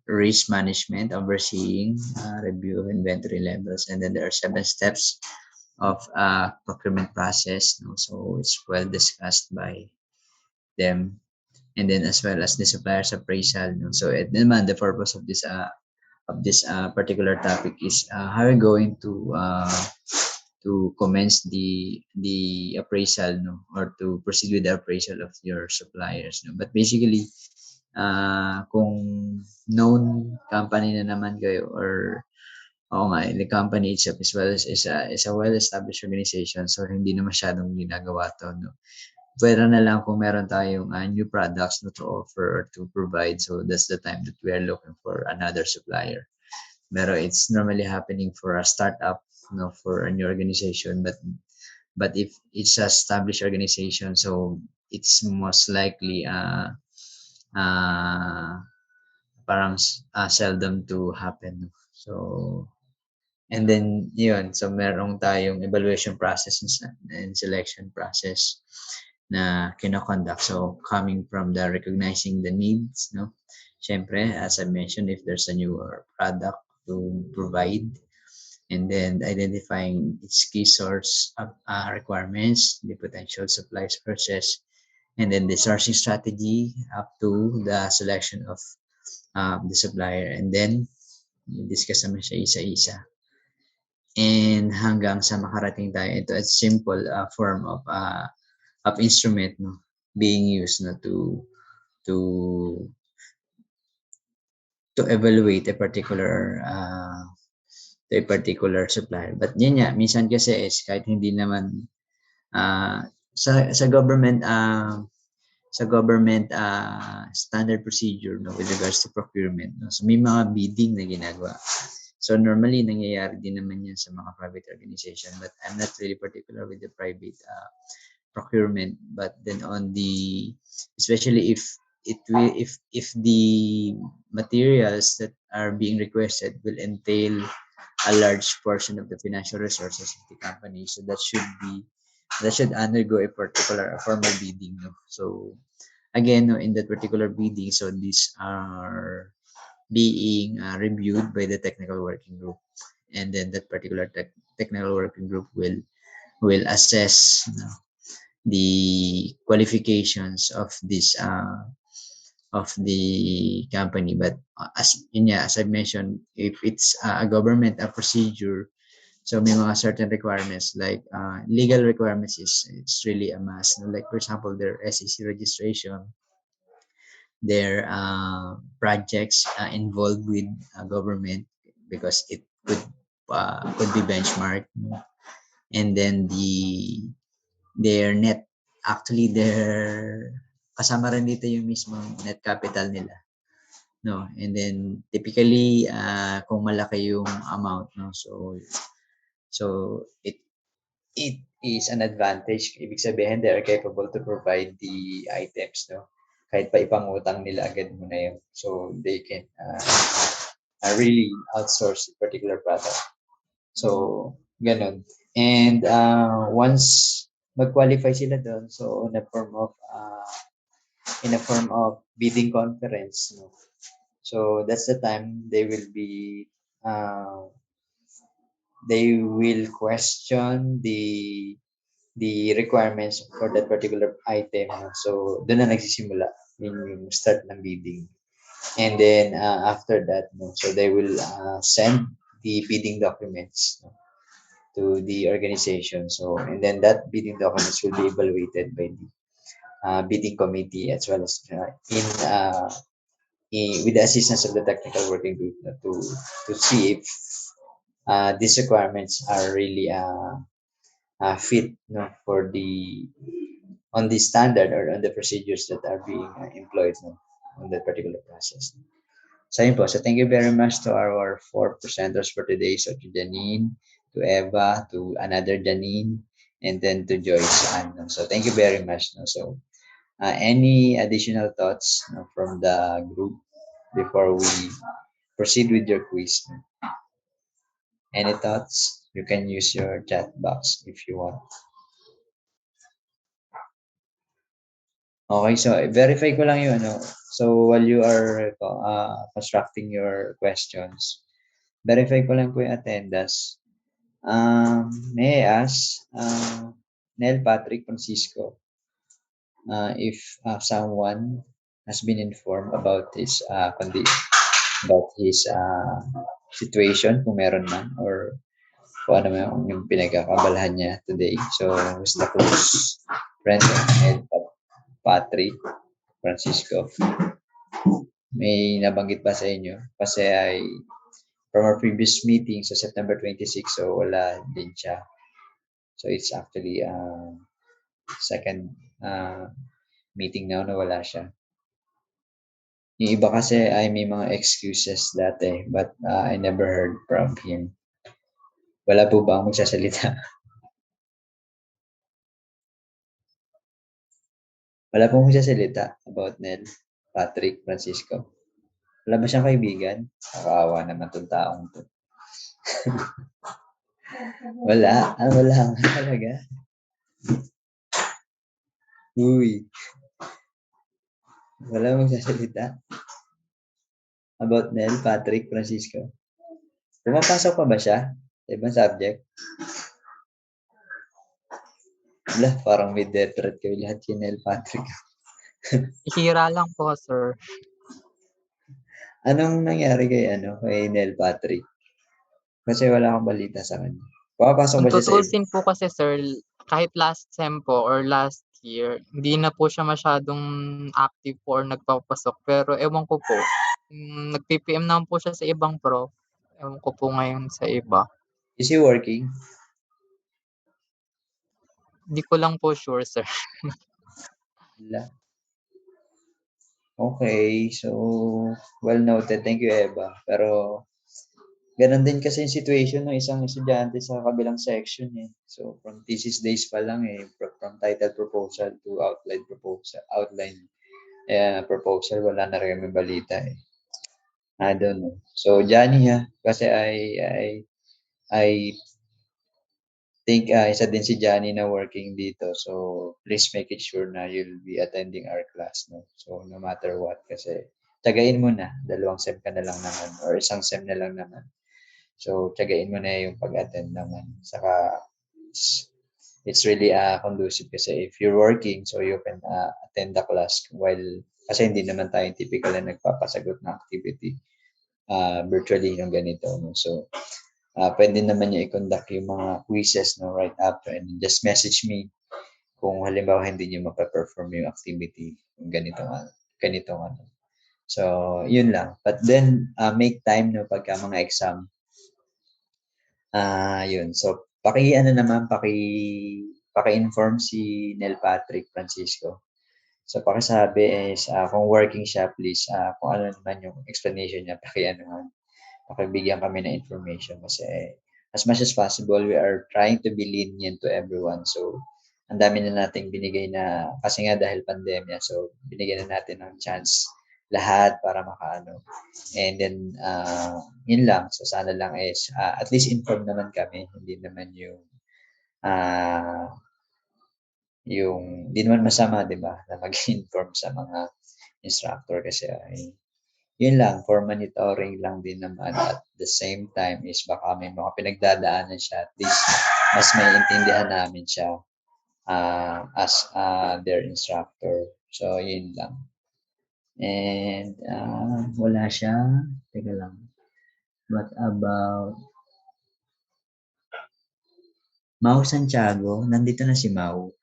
risk management, overseeing, review of inventory levels, and then there are 7 steps of procurement process, no? So it's well discussed by them, and then as well as the suppliers appraisal, no? So naman the purpose of this particular topic is how we're going to commence the appraisal, no, or to proceed with the appraisal of your suppliers, no. But basically kung known company na naman kayo, or oo nga, the company itself as well as is a well-established organization, so hindi na masyadong ginagawa to, no. Pwera na lang kung meron tayong new products, no, to offer or to provide, so that's the time that we are looking for another supplier. Pero it's normally happening for a startup, no, for a new organization, but if it's a established organization, so it's most likely parang seldom to happen. So, and then yun, so merong tayong evaluation process and selection process na kinoconduct. So coming from the recognizing the needs, no? Siyempre, as I mentioned, if there's a newer product to provide, and then identifying its key source of requirements, the potential supplies process, and then the sourcing strategy up to the selection of the supplier, and then discuss naman siya isa-isa, and hanggang sa makarating tayo ito a simple form of instrument, no, being used, no, to evaluate a particular supplier. But yun nga, minsan kasi is kahit hindi naman sa government standard procedure, no, with regards to procurement, no, so may mga bidding na ginagawa. So normally nangyayari din naman yan sa mga private organization, but I'm not really particular with the private procurement. But then especially if the materials that are being requested will entail a large portion of the financial resources of the company, so that should undergo a formal bidding, no? So again, no, in that particular bidding, so these are being reviewed by the technical working group, and then that particular technical working group will assess, you know, the qualifications of this of the company. But as I mentioned, if it's a government procedure, so may mga certain requirements like legal requirements it's really a must, no? Like for example, their SEC registration, their projects involved with government, because it could be benchmarked, no? And then their net, actually their kasama rin dito yung mismong net capital nila. no? And then typically kung malaki yung amount, no? So it is an advantage. Ibig sabihin, they are capable to provide the items, no? Kahit pa ipangutang nila agad mo na yun. So they can really outsource a particular product. So, ganun. And once mag-qualify sila doon, so in a form of bidding conference, no? So that's the time they will question the requirements for that particular item. No? So doon na nagsisimula yung start ng bidding. And then after that, no, so they will send the bidding documents, no, to the organization. So and then that bidding documents will be evaluated by the bidding committee as well as with the assistance of the technical working group, no, to see if these requirements are really fit, no, for the on the standard or on the procedures that are being employed, no, on that particular process. So yun po. So thank you very much to our 4 presenters for today. So to Janine, to Eva, to another Janine, and then to Joyce. So thank you very much. No? So any additional thoughts, no, from the group before we proceed with your quiz? No? Any thoughts? You can use your chat box if you want. Okay, so verify ko lang yun. No? So while you are constructing your questions, verify ko lang po yung attendance. May I ask Nel Patrick Francisco if someone has been informed about his situation, kung meron man, or kung ano man yung pinagkakabalahan niya today. So, who's the close friend of Nel Patrick Francisco? May nabanggit ba sa inyo? Kasi from our previous meeting sa September 26, so wala din siya. So it's actually second meeting now na wala siya. Yung iba kasi ay may mga excuses dati, but I never heard from him. Wala po ba ang magsasalita? Wala pong magsasalita about Nel Patrick Francisco. Wala ba siyang kaibigan? Nakakaawa naman itong taong to. Wala. Wala nga talaga. Uy. Wala magsasalita about Nel Patrick Francisco. Pumapasok pa ba siya sa ibang subject? Wala, parang may death threat kayo lahat kay Nel Patrick. Hira lang po, sir. Anong nangyari kay Nel Patrick? Kasi wala akong balita sa kanya. Papasok Kung ba siya sa tutusin po kasi, sir, kahit last sem po or last year, hindi na po siya masyadong active po or nagpapasok. Pero ewan ko po, nag-PPM naman po siya sa ibang prof. Ewan ko po ngayon sa iba. Is he working? Hindi ko lang po sure, sir. Wala. Okay, so well noted. Thank you, Eva. Pero ganun din kasi yung situation ng isang estudyante sa kabilang section eh. So from thesis days pa lang eh, from title proposal to outline proposal, wala na rin may balita eh. I don't know. So Johnny kasi I think isa din si Johnny na working dito. So please make it sure na you'll be attending our class, no? So no matter what, kasi tiyagain mo na, 2 sem ka na lang naman or 1 sem na lang naman. So tiyagain mo na yung pag-attend naman. Saka it's really conducive kasi if you're working, so you can attend the class kasi hindi naman tayo typical na nagpapasagot ng activity virtually yung ganito, no? So pwede naman niya i-conduct yung mga quizzes, no, right after, and just message me kung halimbawa hindi niyo mape-perform yung activity yung ganitong ano. So yun lang, but then make time, no, pagka mga exam. Yun. So paki-inform si Nel Patrick Francisco So, pakisabi is, kung working siya, please, kung ano naman yung explanation niya, pakibigyan kami ng information kasi as much as possible, we are trying to be lenient to everyone. So, ang dami na nating binigay na, kasi nga dahil pandemya, so binigyan na natin ng chance lahat para makaano. And then, yun lang. So, sana lang is, at least inform naman kami. Hindi naman di naman masama, di ba, na mag-inform sa mga instructor kasi yun lang, for monitoring lang din naman. At the same time is baka may mga pinagdadaanan siya. At least, mas may intindihan namin siya as their instructor. So, yun lang. And wala siya. Teka lang. What about Mau Santiago? Nandito na si Mau.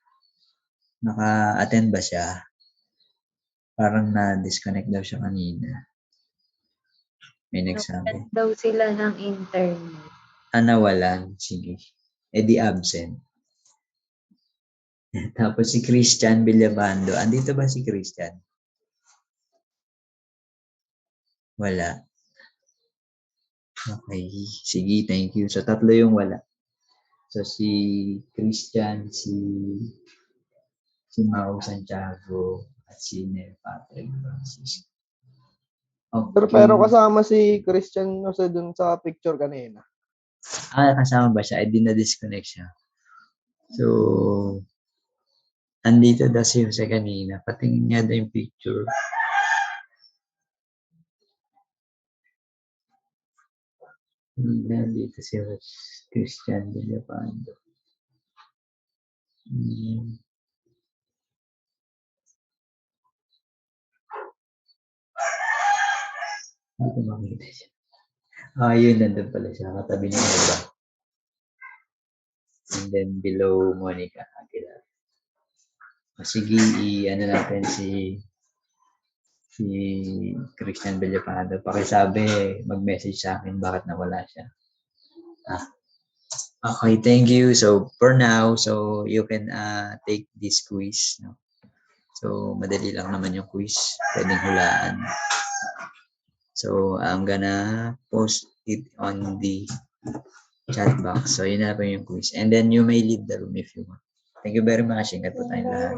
Naka-attend ba siya? Parang na-disconnect daw siya kanina. May nagsabi. Daw sila ng internet. Nawalan. Sige. Di absent. Tapos si Christian Villabando. Andito ba si Christian? Wala. Okay. Sige, thank you. So, tatlo yung wala. So, si Christian, si Mau Santiago, at si Nel Patrick Francis. Okay. Pero kasama si Christian Jose dun sa picture kanina. Kasama ba siya? Di na-disconnect siya. So, andito daw si Jose kanina. Patingin niya daw yung picture. Nandito si Christian Villapando. Hindi ko makita siya. Yun, nandun pala siya. Katabi ng iba. And then below Monica Aguilar. Sige, ano natin si Christian Villapando. Pakisabi, mag-message sa akin bakit nawala siya. Okay, thank you. So, for now, so you can take this quiz. No? So, madali lang naman yung quiz. Pwedeng hulaan. So, I'm gonna post it on the chat box. So, yun na po yung quiz. And then, you may leave the room if you want. Thank you very much. Ingat po tayong lahat.